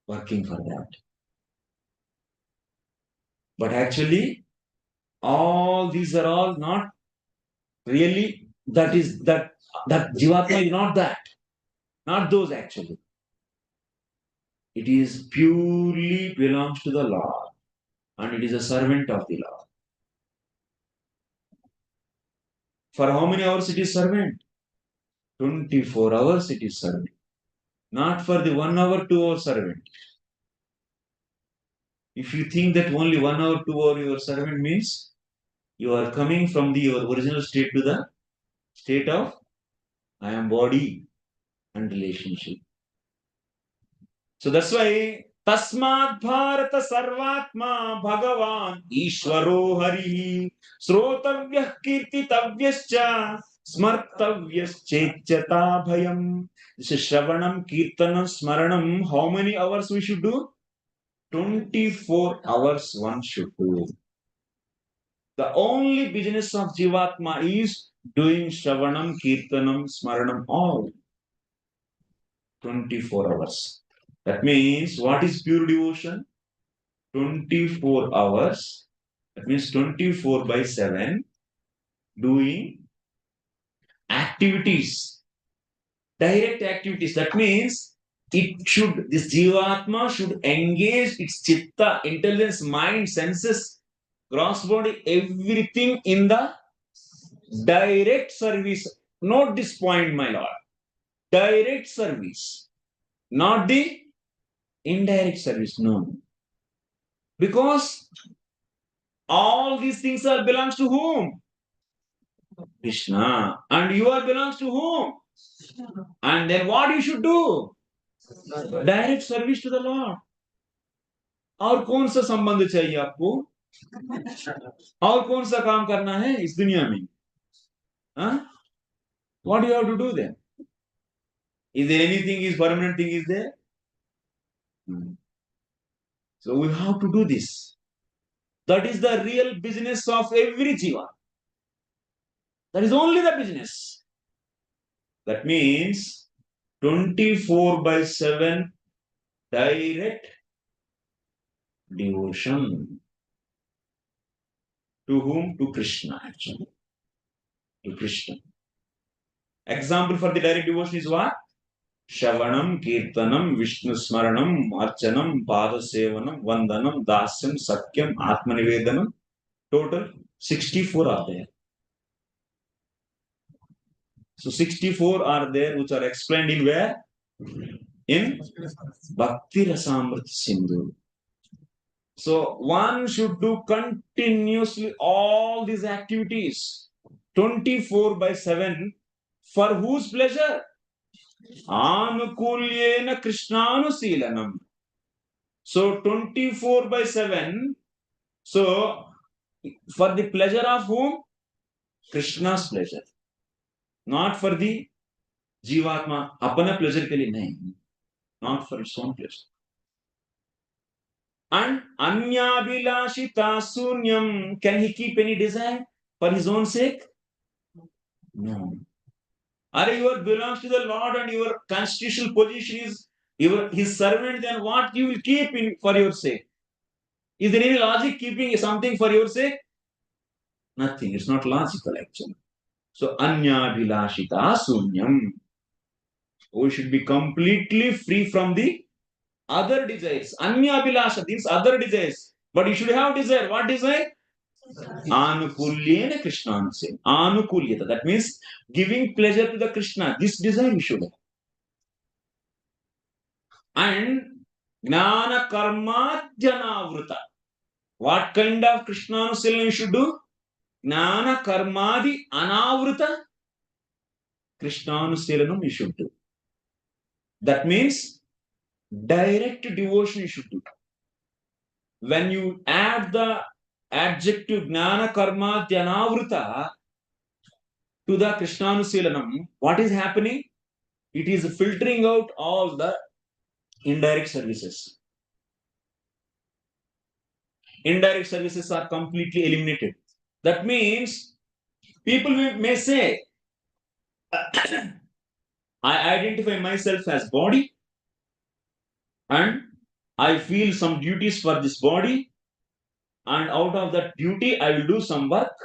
working for that. But actually, all these are all not really that Jivatma is not that. Not those actually. It is purely belongs to the Lord, and it is a servant of the Lord. For how many hours it is servant? 24 hours it is servant. Not for the 1 hour, 2 hour servant. If you think that only 1 hour, 2 hour your servant means you are coming from your original state to the state of I am body and relationship. So that's why Tasmat Bharata Sarvatma Bhagavan Ishwaro Hari Srotavyah Kirtitavyascha Smartavyascha Bhayam. This is Shravanam, Kirtanam, Smaranam. How many hours we should do? 24 hours one should do. The only business of Jivatma is doing Shravanam, Kirtanam, Smaranam all 24 hours. That means what is pure devotion? 24 hours. That means 24 by 7 doing activities, direct activities. That means this Jivatma should engage its chitta, intelligence, mind, senses, gross body, everything in the direct service. Note this point, my lord. Direct service, not the indirect service. No. Because all these things are belongs to whom? Krishna. And you are belongs to whom? And then what you should do? Direct service to the Lord. और कौन सा संबंध चाहिए आपको? और कौन सा काम करना है इस दुनिया में? What do you have to do then? Is there anything is permanent thing is there? So we have to do this. That is the real business of every jiva. That is only the business. That means 24 by 7 direct devotion. To whom? To Krishna, actually. To Krishna. Example for the direct devotion is what? Shavanam, Kirtanam, Vishnu Smaranam, Archanam, Padasevanam, Vandanam, Dasyam, Sakyam, Atmanivedanam. Total 64 are there. So 64 are there which are explained in where? In Bhakti Rasamrita Sindhu. So one should do continuously all these activities 24/7 for whose pleasure? Anukulyena Krishnanusilanam. So 24/7. So for the pleasure of whom? Krishna's pleasure. Not for the Jivatma. Apana pleasure ke liye nahi. Not for its own pleasure. And Anyabhilashita Sunyam. Can he keep any desire for his own sake? No. Are you belongs to the Lord and your constitutional position is his servant, then what you will keep in for your sake? Is there any logic keeping something for your sake? Nothing. It's not logical actually. So Anyabhilashita Sunyam. We should be completely free from the other desires. Anyabhilasha, these other desires. But you should have desire. What desire? Anukulyena Krishna Anusena. Anukulyata. That means giving pleasure to the Krishna. This desire you should have. And Gnana Karma Jnanavruta. What kind of Krishna Anusena you should do? Gnana Karmadi Anavruta Krishna Anuselanam you should do. That means direct devotion you should do. When you add the adjective Gnana Karma Dhyanavruta to the Krishnanusilanam, what is happening? It is filtering out all the indirect services. Indirect services are completely eliminated. That means people may say, I identify myself as body and I feel some duties for this body, and out of that duty I will do some work,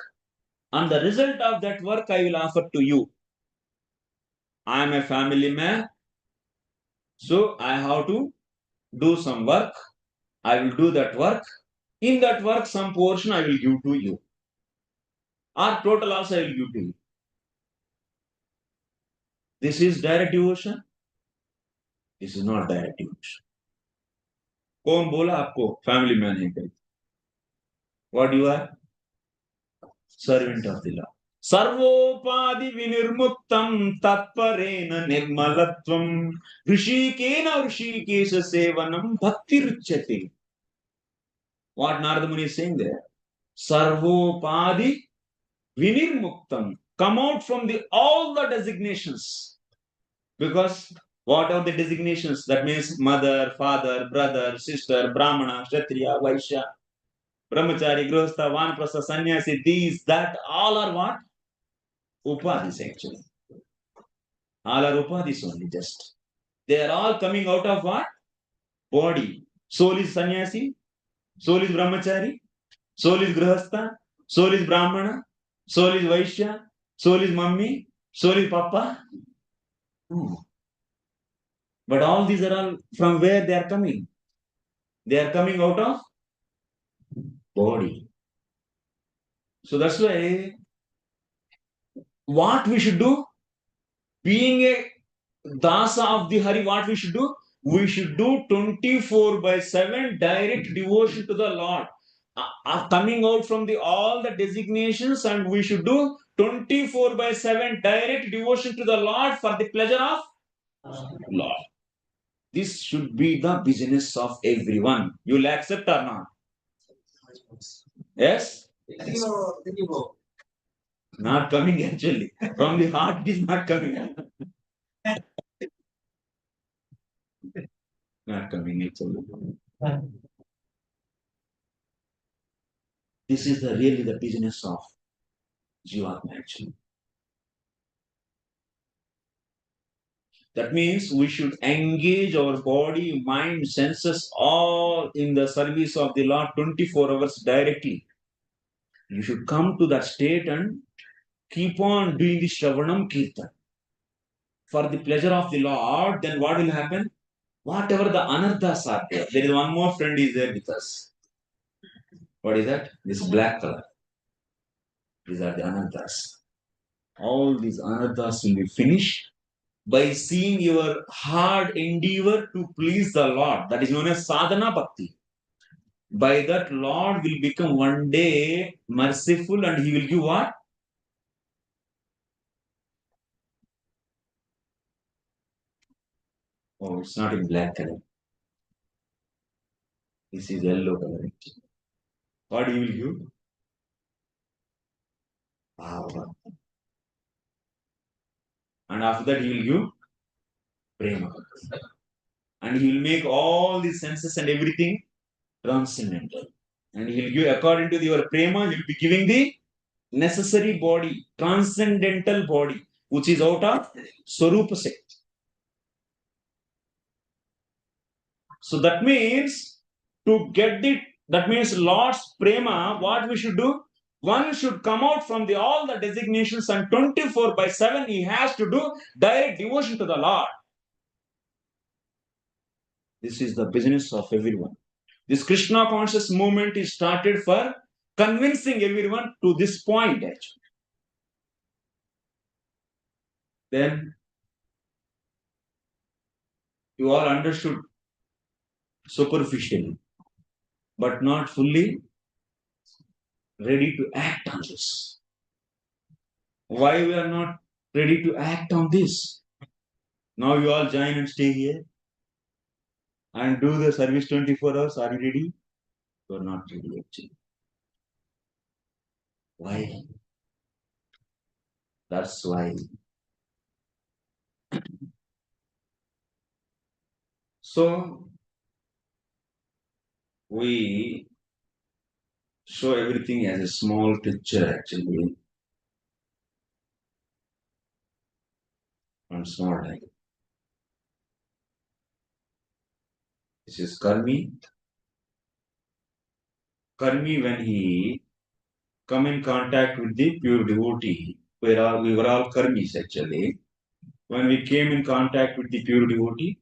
and the result of that work I will offer to you. I am a family man, so I have to do some work. I will do that work. In that work, some portion I will give to you, or total also I will give to you. This is direct devotion. This is not direct devotion. कौन बोला आपको family man है क्या? What you are? Servant of the Lord. सर्वोपाधि विनिर्मुक्तम तत्परेण निर्मलत्वम ऋषिकेन Rishikesh सेवनम भक्तिरुच्यते. What Narada Muni is saying there? Sarvopadhi vinirmuktam. Come out from all the designations. Because what are the designations? That means mother, father, brother, sister, brahmana, kshatriya, vaishya, brahmachari, grihastha, vanaprastha, sannyasi, these, that, all are what? Upadhis actually. All are upadhis only just. They are all coming out of what? Body. Soul is sannyasi, soul is brahmachari, soul is grihastha, soul is brahmana, soul is vaishya, soul is mummy, soul is papa. But all these are all from where they are coming? They are coming out of body. So that's why what we should do, being a dasa of the Hari, what we should do? We should do 24/7 direct devotion to the Lord. Coming out from all the designations, and we should do 24/7 direct devotion to the Lord for the pleasure of Lord. This should be the business of everyone. You'll accept or not? Yes? Not coming actually. From the heart it is not coming. Not coming actually. This is really the business of Jivatma actually. That means we should engage our body, mind, senses all in the service of the Lord 24 hours directly. You should come to that state and keep on doing the Shravanam Kirtan for the pleasure of the Lord. Then what will happen? Whatever the anarthas are there is one more friend is there with us. What is that? This black color. These are the anarthas. All these anarthas will be finished by seeing your hard endeavor to please the Lord. That is known as sadhana bhakti. By that, Lord will become one day merciful and He will give what? Oh, it's not in black color. This is yellow color. What He will give? Power. And after that, He will give prema. And He will make all the senses and everything transcendental. And He will give according to your prema, He will be giving the necessary body, transcendental body, which is out of Swarupa Sekti. So that means to get that means Lord's prema, what we should do? One should come out from all the designations and 24/7 he has to do direct devotion to the Lord. This is the business of everyone. This Krishna conscious movement is started for convincing everyone to this point actually. Then you all understood superficially, but not fully ready to act on this. Why we are not ready to act on this? Now you all join and stay here and do the service 24 hours. Are you ready? You are not ready actually. Why? That's why. So we show everything as a small picture actually. On small time. This is Karmi. Karmi, when he come in contact with the pure devotee, we were all Karmis actually. When we came in contact with the pure devotee,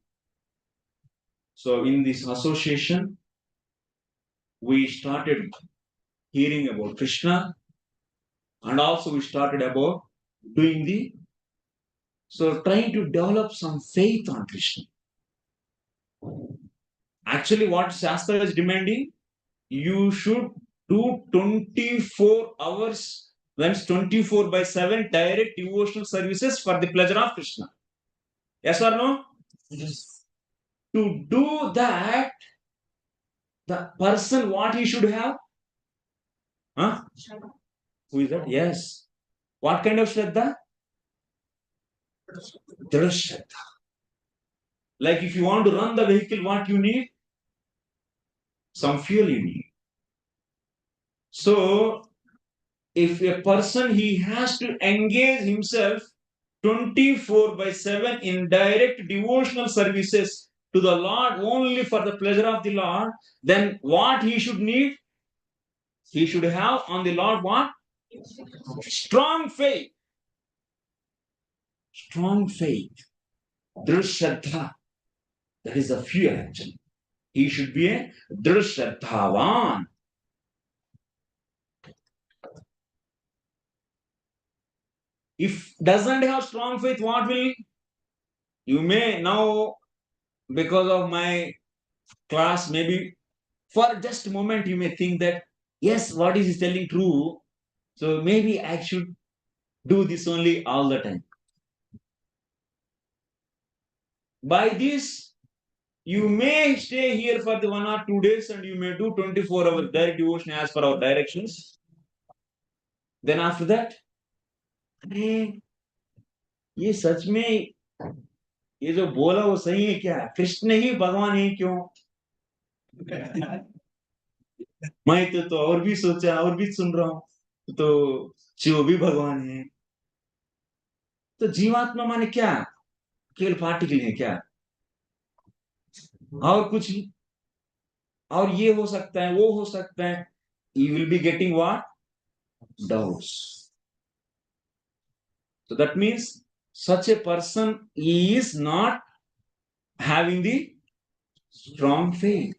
so in this association, we started hearing about Krishna, and also we started about doing trying to develop some faith on Krishna. Actually, what Shastra is demanding, you should do 24 hours, once 24/7 direct devotional services for the pleasure of Krishna. Yes or no? Yes. To do that, the person what he should have? Huh? Who is that? Yes. What kind of Shraddha? Shraddha. Like if you want to run the vehicle, what you need? Some fuel you need. So, if a person, he has to engage himself 24/7 in direct devotional services to the Lord only for the pleasure of the Lord, then what he should need? He should have on the Lord what? Strong faith. Strong faith. Drishraddha. That is the fuel actually. He should be a Drishraddhavan. If doesn't have strong faith, what will? You may now, because of my class, maybe for just a moment you may think that, yes, what is he telling true? So maybe I should do this only all the time. By this, you may stay here for the 1 or 2 days and you may do 24 hours direct devotion as per our directions. Then after that, ये सच में ये जो बोला वो सही है क्या? कृष्ण ही भगवान है क्यों? मैं तो और भी सोचा और भी सुन रहा हूं तो शिव भी भगवान है तो जीवात्मा माने क्या? केवल पार्टिकल है क्या? और कुछ और ये हो सकता है वो हो सकता है. You will be getting what? doubts. So that means such a person is not having the strong faith.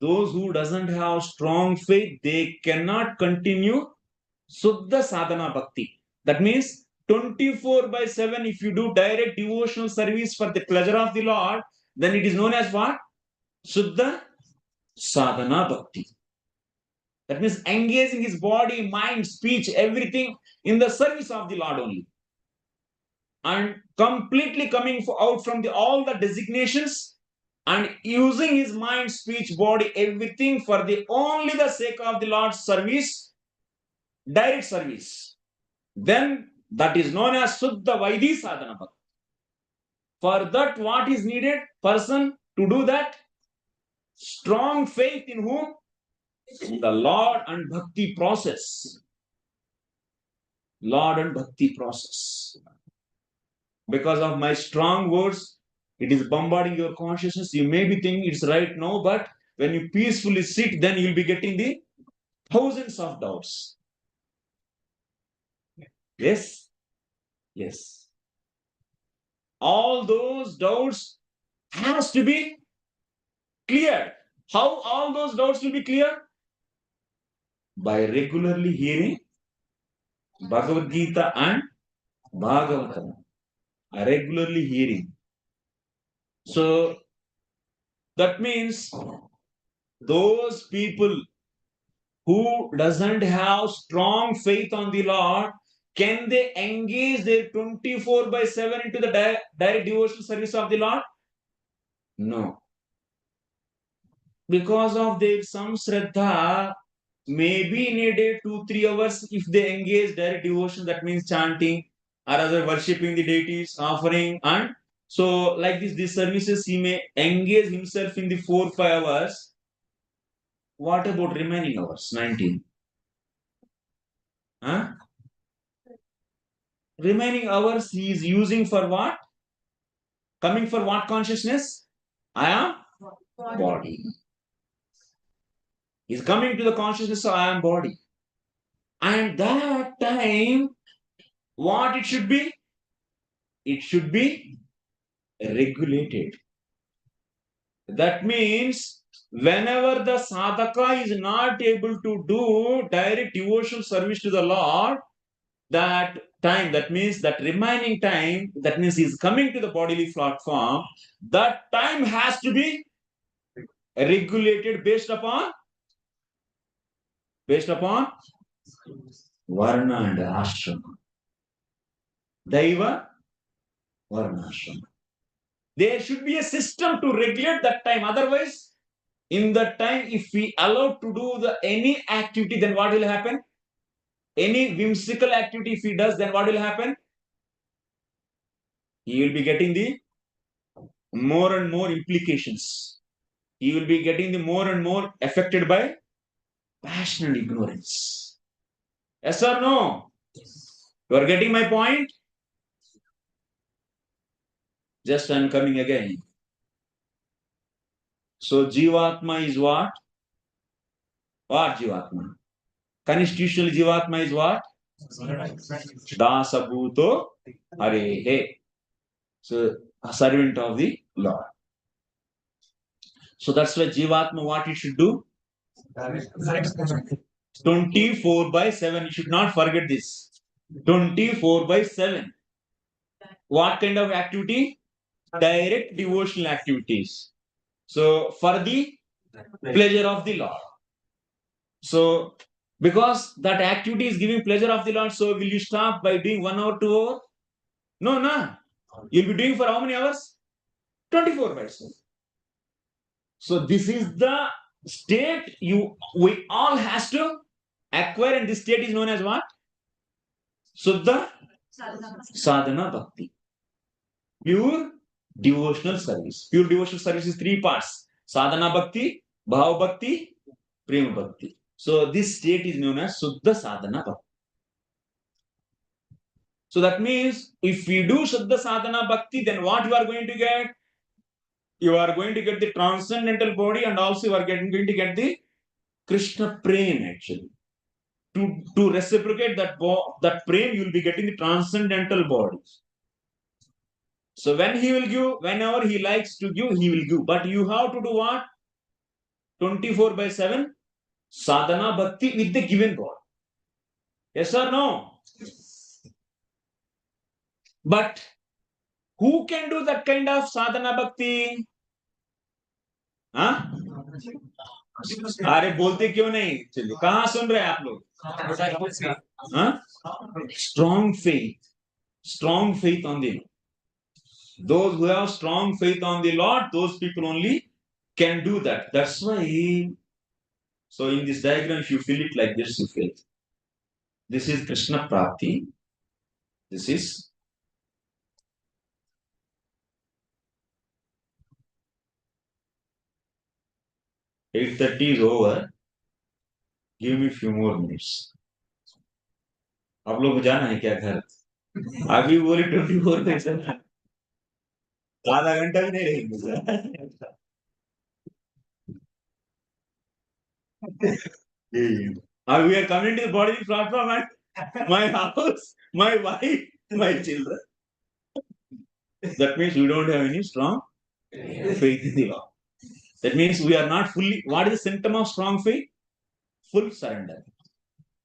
Those who doesn't have strong faith, they cannot continue Suddha sadhana bhakti. That means 24/7, if you do direct devotional service for the pleasure of the Lord, then it is known as what? Suddha sadhana bhakti. That means engaging his body, mind, speech, everything in the service of the Lord only. And completely coming out from all the designations and using his mind, speech, body, everything for the only the sake of the Lord's service, direct service. Then that is known as Suddha Vaidhi Sadhana Bhakti. For that, what is needed? Person to do that? Strong faith in whom? In the Lord and Bhakti process. Lord and Bhakti process. Because of my strong words, it is bombarding your consciousness. You may be thinking it's right now, but when you peacefully sit, then you'll be getting the thousands of doubts. Yes? Yes. All those doubts has to be cleared. How all those doubts will be cleared? By regularly hearing Bhagavad Gita and Bhagavatam. Regularly hearing. So that means those people who doesn't have strong faith on the Lord, can they engage their 24/7 into the direct devotional service of the Lord? No. Because of their some Shraddha, maybe in a day 2-3 hours, if they engage direct devotion, that means chanting or other worshipping the deities, offering, and so like this, these services he may engage himself in the 4-5 hours. What about remaining hours? 19. Huh? Remaining hours he is using for what? Coming for what consciousness? I am body. He's coming to the consciousness of I am body. And that time, what it should be? It should be regulated. That means whenever the sadhaka is not able to do direct devotional service to the Lord, that time, that means that remaining time, that means he is coming to the bodily platform, that time has to be regulated based upon Varna and Ashrama. Daiva VArnasrama. There should be a system to regulate that time. Otherwise, in that time, if we allow to do any activity, then what will happen? Any whimsical activity, if he does, then what will happen? He will be getting the more and more implications. He will be getting the more and more affected by passion and ignorance. Yes or no? You are getting my point? Just I am coming again. So Jivatma is what? What Jivatma? Constitutional Jivatma is what? Dasabhuto Harehe. So a servant of the Lord. So that's why Jivatma, what it should do? 24/7. You should not forget this. 24/7. What kind of activity? Direct devotional activities. So for the pleasure of the Lord. So because that activity is giving pleasure of the Lord, so will you stop by doing 1 hour, 2 hours? No, no. You'll be doing for how many hours? 24/7. So this is the state we all has to acquire, and this state is known as what? Suddha sadhana bhakti. Pure devotional service. Pure devotional service is 3 parts: sadhana bhakti, bhava bhakti, prema bhakti. So this state is known as Suddha sadhana bhakti. So that means if we do Suddha sadhana bhakti, then what you are going to get? You are going to get the transcendental body, and also you are going to get the Krishna prema actually. to reciprocate that prem, you will be getting the transcendental bodies. So when he will give, whenever he likes to give, he will give. But you have to do what? 24/7 sadhana bhakti with the given God. Yes or no? But who can do that kind of sadhana bhakti? हाँ? अरे बोलते क्यों नहीं? चलिए कहाँ सुन रहे हैं आप लोग? Strong faith on the Lord. Those who have strong faith on the Lord, those people only can do that. That's why. So in this diagram, if you feel it like this, you feel. This is Krishna Prapti. This is 8:30 is over. Give me few more minutes. आप लोग को जाना है क्या घर? अभी बोले 24 में सर आधा घंटा भी नहीं रहेंगे sir. We are coming to the body platform and my house, my wife, my children. That means we don't have any strong faith in the Lord. That means we are not fully. What is the symptom of strong faith? Full surrender.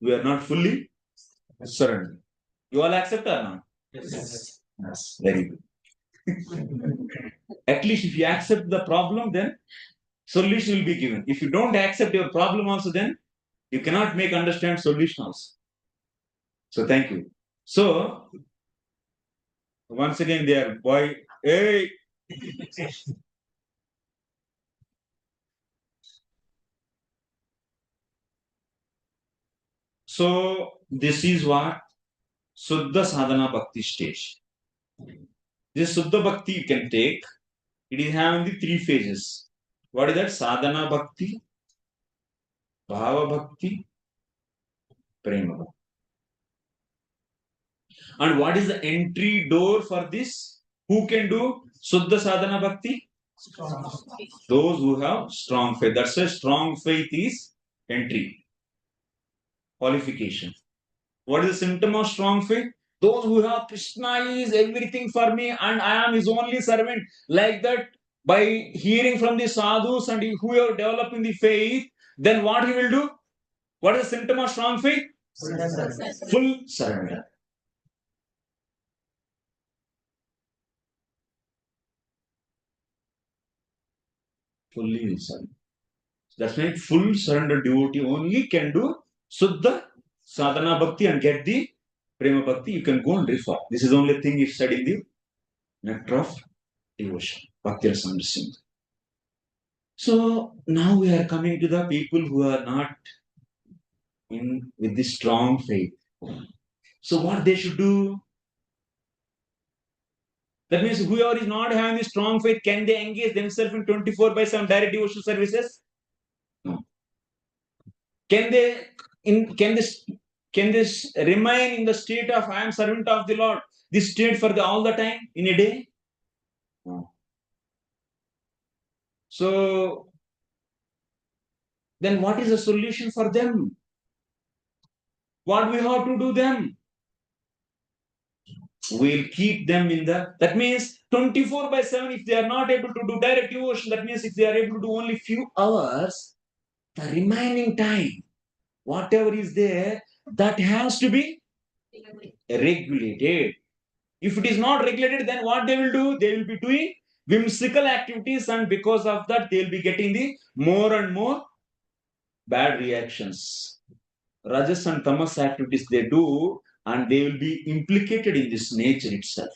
We are not fully surrendered. You all accept or not? Yes. Yes. Very good. At least if you accept the problem, then solution will be given. If you don't accept your problem also, then you cannot make understand solution also. So thank you. So once again, they are boy. Hey. So this is what Suddha Sadhana Bhakti stage. This Suddha Bhakti you can take. It is having the 3 phases. What is that? Sadhana Bhakti, Bhava Bhakti, Prema Bhakti. And what is the entry door for this? Who can do Suddha Sadhana Bhakti? Those who have strong faith. That's why strong faith is entry. Qualification. What is the symptom of strong faith? Those who have Krishna is everything for me and I am his only servant. Like that, by hearing from the sadhus and who are developing the faith, then what he will do? What is the symptom of strong faith? Full surrender. Fully surrender. That's why full surrender devotee only can do Suddha Sadhana Bhakti and get the Prema Bhakti. You can go and refer. This is the only thing if said in the nectar of devotion. Bhakti Rasamrita Sindhu. So now we are coming to the people who are not in with this strong faith. So what they should do? That means whoever is not having this strong faith, can they engage themselves in 24/7 direct devotional services? No. Can this remain in the state of I am servant of the Lord? This state for all the time in a day? No. So then what is the solution for them? What we have to do them? We'll keep them in the. That means 24/7. If they are not able to do direct devotion, that means if they are able to do only few hours, the remaining time, whatever is there, that has to be regulated. If it is not regulated, then what they will do? They will be doing whimsical activities, and because of that, they will be getting the more and more bad reactions. Rajas and tamas activities they do, and they will be implicated in this nature itself.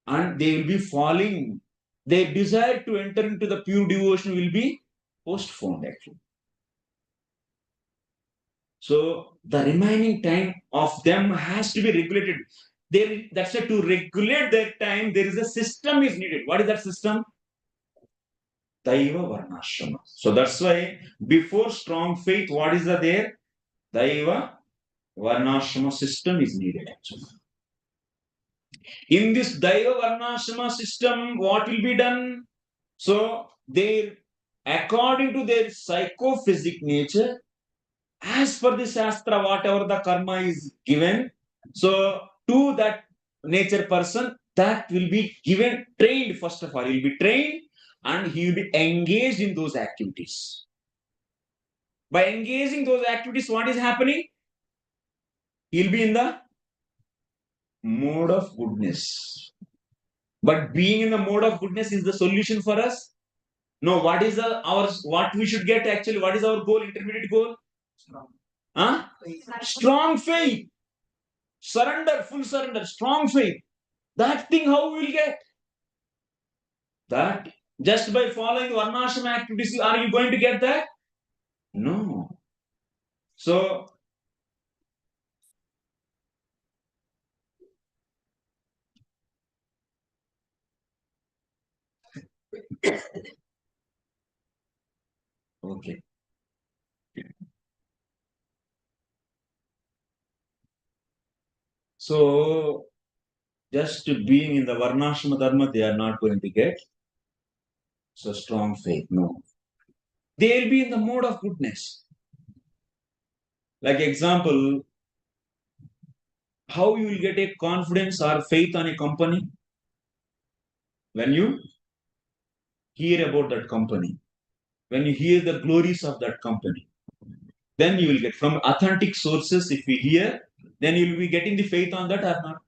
And they will be falling. Their desire to enter into the pure devotion will be postponed actually. So the remaining time of them has to be regulated. That's why to regulate their time, there is a system is needed. What is that system? Daiva VArnasrama. So that's why before strong faith, what is there? Daiva VArnasrama system is needed actually. In this Daiva VArnasrama system, what will be done? So they, according to their psychophysic nature, as per the Shastra, whatever the karma is given, so to that nature person, that will be given, trained first of all. He will be trained and he will be engaged in those activities. By engaging those activities, what is happening? He will be in the mode of goodness. But being in the mode of goodness is the solution for us? No, what is what we should get actually? What is our goal, intermediate goal? Huh? Strong faith. Surrender, full surrender, strong faith. That thing how we will get? That just by following the Varnashrama activities, are you going to get that? No. So, okay. So, just being in the Varnashrama Dharma, they are not going to get so strong faith. No. They will be in the mode of goodness. Like example, how you will get a confidence or faith on a company? When you hear about that company, when you hear the glories of that company, then you will get from authentic sources. If we hear, then you will be getting the faith on that or not.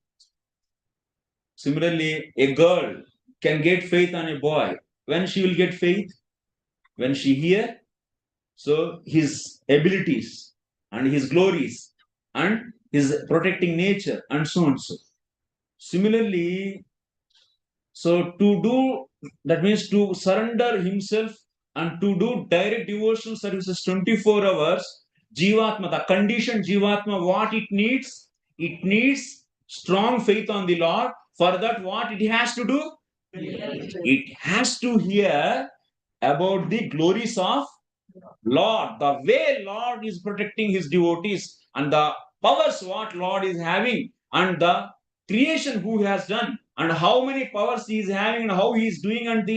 Similarly, a girl can get faith on a boy. When she will get faith? When she hear, so his abilities and his glories and his protecting nature and so on. So similarly, so to do, that means to surrender himself and to do direct devotional services 24 hours, Jivatma, the conditioned Jivatma, what it needs? It needs strong faith on the Lord. For that, what it has to do? It has to hear about the glories of Lord, the way Lord is protecting his devotees and the powers what Lord is having and the creation who has done and how many powers he is having and how he is doing and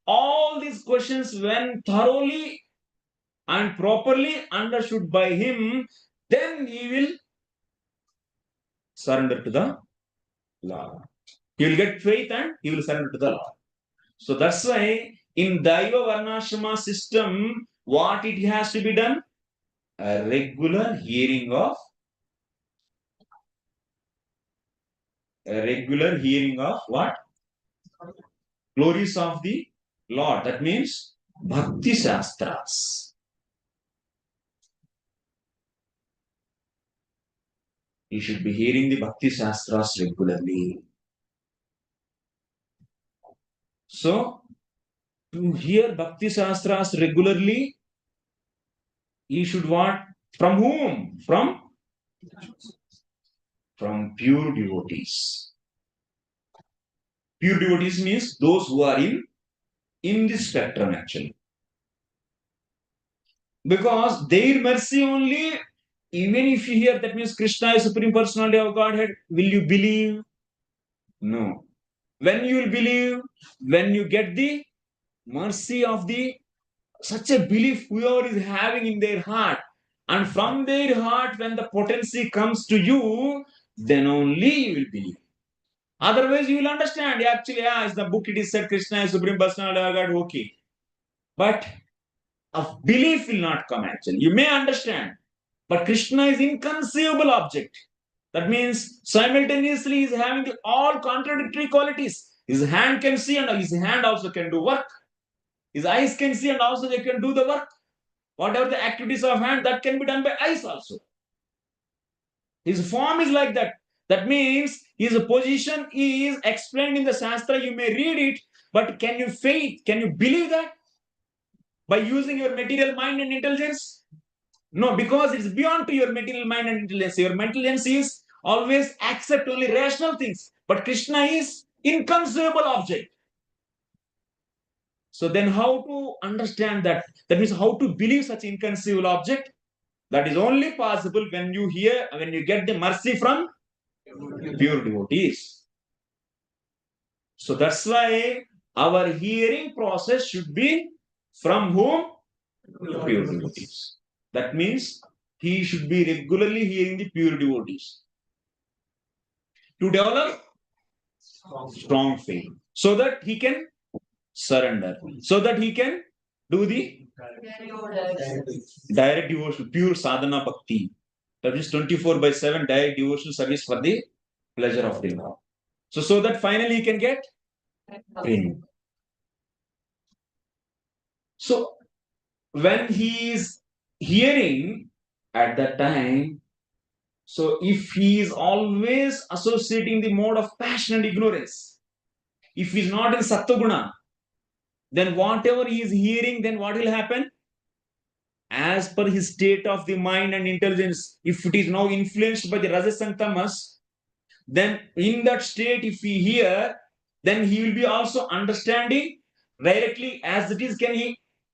all these questions when thoroughly and properly understood by him, then he will surrender to the Lord. He will get faith and he will surrender to the Lord. So that's why in Daiva VArnasrama system, what it has to be done? A regular hearing of what? Glories of the Lord. That means Bhakti Shastras. You should be hearing the Bhakti Shastras regularly. So, to hear Bhakti Shastras regularly, you should want from whom? From pure devotees. Pure devotees means those who are in this spectrum actually. Because their mercy only, even if you hear that means Krishna is Supreme Personality of Godhead, will you believe? No. When you will believe, when you get the mercy of the such a belief whoever is having in their heart, and from their heart, when the potency comes to you, then only you will believe. Otherwise, you will understand. Actually, yeah, it's the book it is said Krishna is Supreme Personality of God, okay. But a belief will not come actually. You may understand. But Krishna is inconceivable object. That means simultaneously he is having all contradictory qualities. His hand can see and his hand also can do work. His eyes can see and also they can do the work. Whatever the activities of hand, that can be done by eyes also. His form is like that. That means his position is explained in the Shastra. You may read it, but can you faith? Can you believe that? By using your material mind and intelligence? No, because it's beyond to your material mind and intelligence. Your intelligence is always accept only rational things. But Krishna is inconceivable object. So then how to understand that? That means how to believe such inconceivable object? That is only possible when you hear, when you get the mercy from pure devotees. So that's why our hearing process should be from whom? Pure devotees. That means he should be regularly hearing the pure devotees. To develop strong faith, so that he can surrender, so that he can do the direct devotion, pure sadhana bhakti. That is 24/7 direct devotional service for the pleasure of the Lord. So that finally he can get prema. So when he is hearing at that time, so if he is always associating the mode of passion and ignorance, if he is not in sattva-guna, then whatever he is hearing, then what will happen? As per his state of the mind and intelligence, if it is now influenced by the rajas and tamas, then in that state, if he hear, then he will be also understanding directly as it is. Can he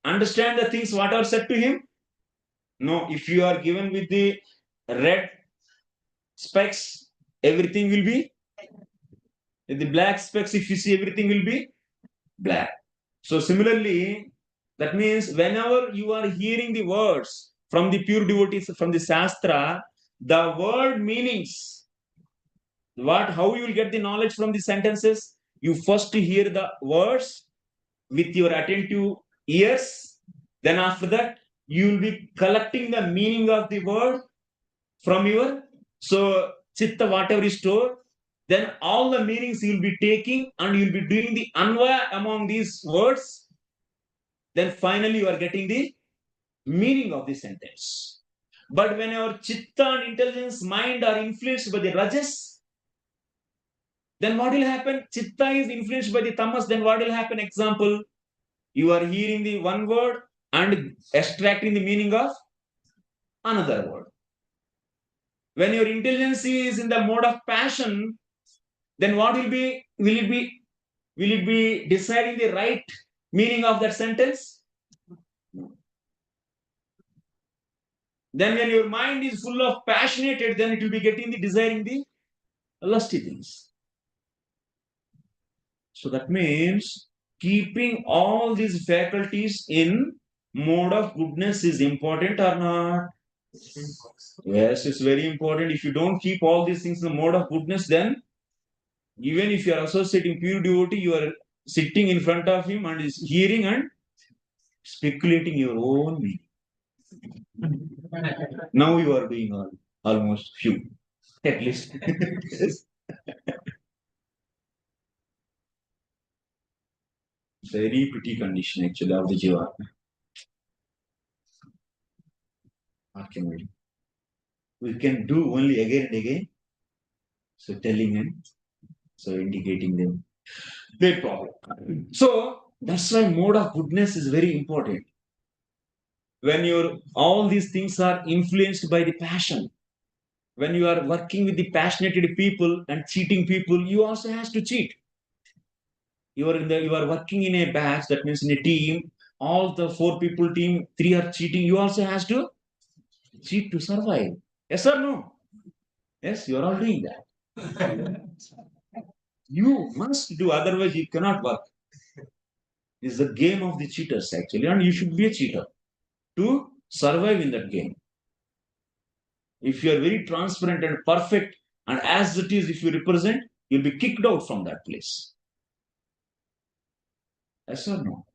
understand the things what are said to him? No. If you are given with the red specs, everything will be the black specs. If you see, everything will be black. So similarly, that means whenever you are hearing the words from the pure devotees, from the Shastra, the word meanings, how you will get the knowledge from the sentences? You first hear the words with your attentive ears. Then after that, you will be collecting the meaning of the word from your chitta, whatever is stored. Then all the meanings you will be taking and you will be doing the anvaya among these words. Then finally you are getting the meaning of the sentence. But when our chitta and intelligence, mind are influenced by the rajas, then what will happen? Chitta is influenced by the tamas, then what will happen? Example, you are hearing the one word and extracting the meaning of another word. When your intelligence is in the mode of passion, then what will be? Will it be deciding the right meaning of that sentence? Then when your mind is full of passionate, then it will be getting the desiring the lusty things. So that means keeping all these faculties in mode of goodness is important or not? Yes, it's very important. If you don't keep all these things in the mode of goodness, then even if you are associating pure devotee, you are sitting in front of him and is hearing and speculating your own meaning. Now you are doing almost few, at least. Very pretty condition actually of the jiva. What can we do? We can do only again and again. So telling and so indicating them. Great problem. So that's why mode of goodness is very important. When all these things are influenced by the passion, when you are working with the passionate people and cheating people, you also has to cheat. You are working in a batch, that means in a team, all the 4 people team, 3 are cheating, you also has to cheat to survive. Yes or no? Yes, you are all doing that. You must do, otherwise you cannot work. It's the game of the cheaters actually, and you should be a cheater to survive in that game. If you are very transparent and perfect, and as it is, if you represent, you'll be kicked out from that place. Yes or no?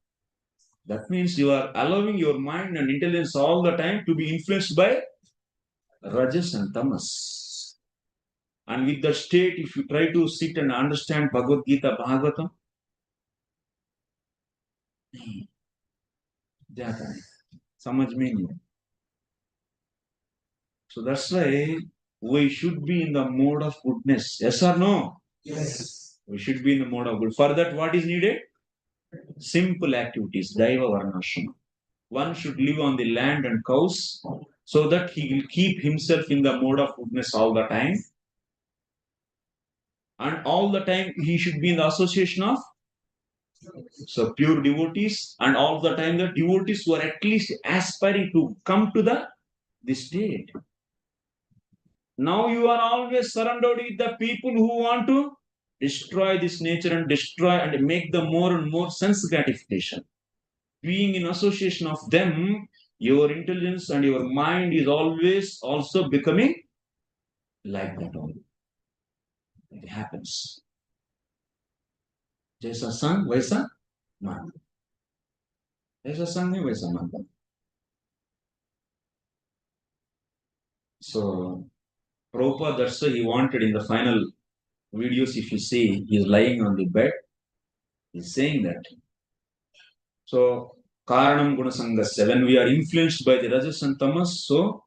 That means you are allowing your mind and intelligence all the time to be influenced by rajas and tamas. And with that state, if you try to sit and understand Bhagavad Gita, Bhagavatam, samajh mein nahi. So that's why we should be in the mode of goodness. Yes or no?
Yes.
We should be in the mode of good. For that, what is needed? Simple activities. Daiva VArnasrama. One should live on the land and cows so that he will keep himself in the mode of goodness all the time. And all the time he should be in the association of pure devotees, and all the time the devotees who are at least aspiring to come to the state. Now you are always surrounded with the people who want to destroy this nature and destroy and make the more and more sense gratification. Being in association of them, your intelligence and your mind is always also becoming like that only. It happens. Jaisa sang, vaisa man. Jaisa sang hai, vaisa man. So, Prabhupada, that's why he wanted in the final videos, if you see, he's lying on the bed, he's saying that. So, Karanam Gunasangasya, when we are influenced by the Rajas and Tamas, so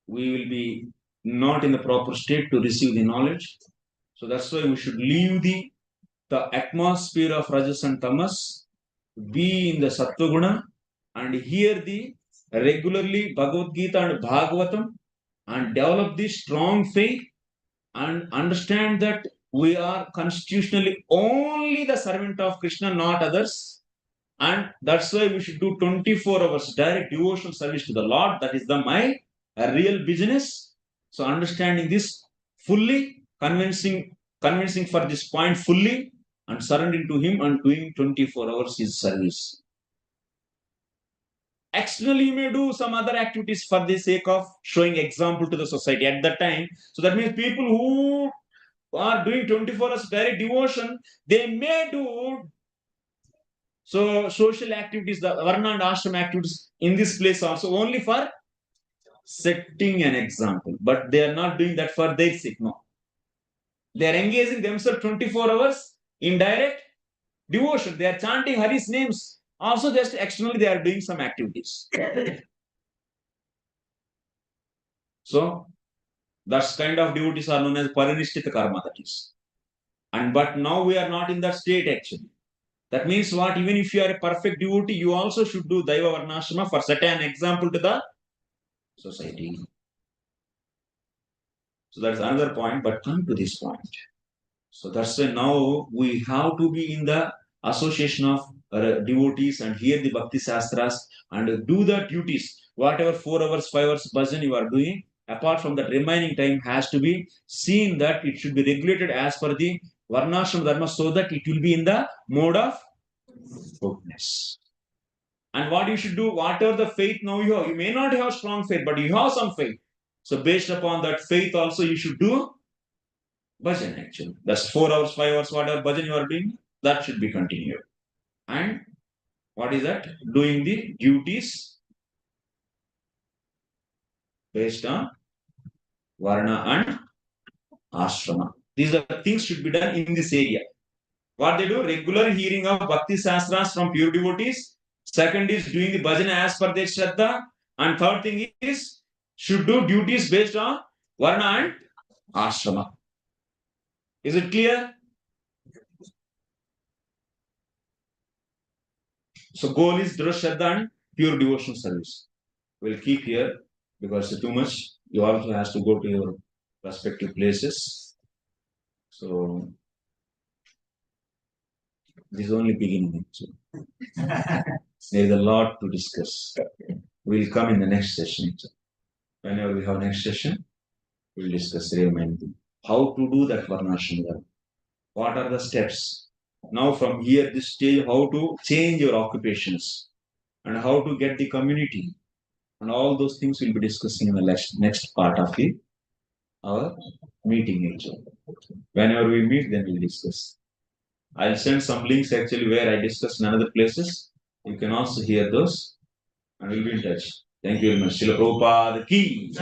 we will be not in the proper state to receive the knowledge. So that's why we should leave the atmosphere of Rajas and Tamas, be in the Sattva Guna, and hear the regularly Bhagavad Gita and Bhagavatam, and develop the strong faith and understand that we are constitutionally only the servant of Krishna, not others. And that's why we should do 24 hours direct devotional service to the Lord. That is my real business. So understanding this fully, convincing for this point fully, and surrendering to Him and doing 24 hours His service. Externally, you may do some other activities for the sake of showing example to the society at that time. So that means people who are doing 24 hours direct devotion, they may do social activities, the Varna and Ashram activities in this place also only for setting an example. But they are not doing that for their sake, no. They are engaging themselves 24 hours in direct devotion. They are chanting Hari's names. Also, just externally, they are doing some activities. So, that kind of devotees are known as Parinishthita karma, that is. But now we are not in that state actually. That means what? Even if you are a perfect devotee, you also should do Daiva VArnasrama for set an example to the society. So that's another point, but come to this point. So that's why now we have to be in the association of devotees and hear the Bhakti Shastras and do the duties. Whatever 4 hours, 5 hours bhajan you are doing, apart from that remaining time has to be seen that it should be regulated as per the Varnashrama Dharma so that it will be in the mode of goodness. And what you should do, whatever the faith now you have, you may not have strong faith, but you have some faith. So based upon that faith also you should do bhajan actually. That's 4 hours, 5 hours, whatever bhajan you are doing, that should be continued. And what is that? Doing the duties based on Varna and Ashrama. These are things should be done in this area. What they do? Regular hearing of Bhakti Shastras from pure devotees. Second is doing the bhajan as per their Shraddha. And third thing is should do duties based on Varna and Ashrama. Is it clear? So goal is Dhruv Shraddha and pure devotional service. We'll keep here because it's too much. You also have to go to your respective places. So this is only beginning. There is a lot to discuss. We'll come in the next session. Whenever we have next session, we'll discuss remaining. How to do that Varnashrama. What are the steps? Now from here, this stage, how to change your occupations and how to get the community. And all those things we'll be discussing in the next part of our meeting actually. Whenever we meet, then we'll discuss. I'll send some links actually where I discuss in other places. You can also hear those and we'll be in touch. Thank you very much. Srila Prabhupada ki.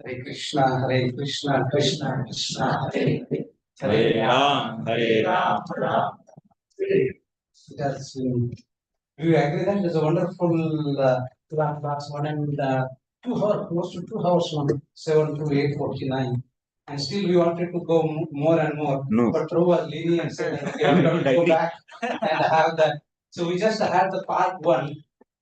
Hare Krishna, Krishna Krishna, Hare Hare.
Hare Ram,
Ram. Yes, do you agree that it's a wonderful class one and 2 hours, close to 2 hours from 7 to 8:49. And still we wanted to go more and more.
No.
But through a lenient said that we have to go back and have that. So we just had the part one,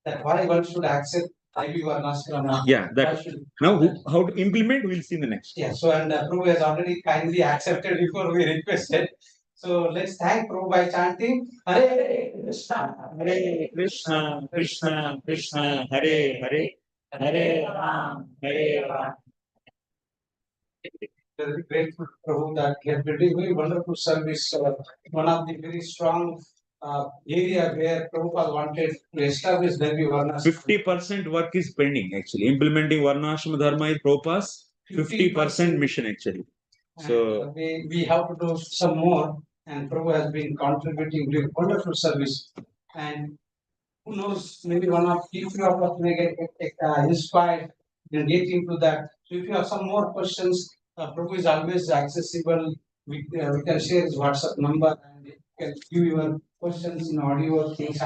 that why one should accept Daiva VArnasrama.
Yeah, that. Now how to implement, we'll see in the next.
Yeah, so and Prabhu has already kindly accepted before we requested. So let's thank Prabhu by chanting Hare Krishna,
Hare Krishna, Krishna Krishna, Hare Hare, Hare Ram, Hare Ram.
very grateful to Prabhu that he has been doing very wonderful service. One of the very strong area where Prabhupada wanted to establish Daiva VArnasrama.
50% work is pending actually. Implementing Varnashrama Dharma is Prabhupada's 50% mission actually. So
we have to do some more, and Prabhu has been contributing to wonderful service. And who knows, maybe one of few of us may get inspired and get into that. So if you have some more questions, Prabhu is always accessible. We can share his WhatsApp number and you can give your questions in audio or things.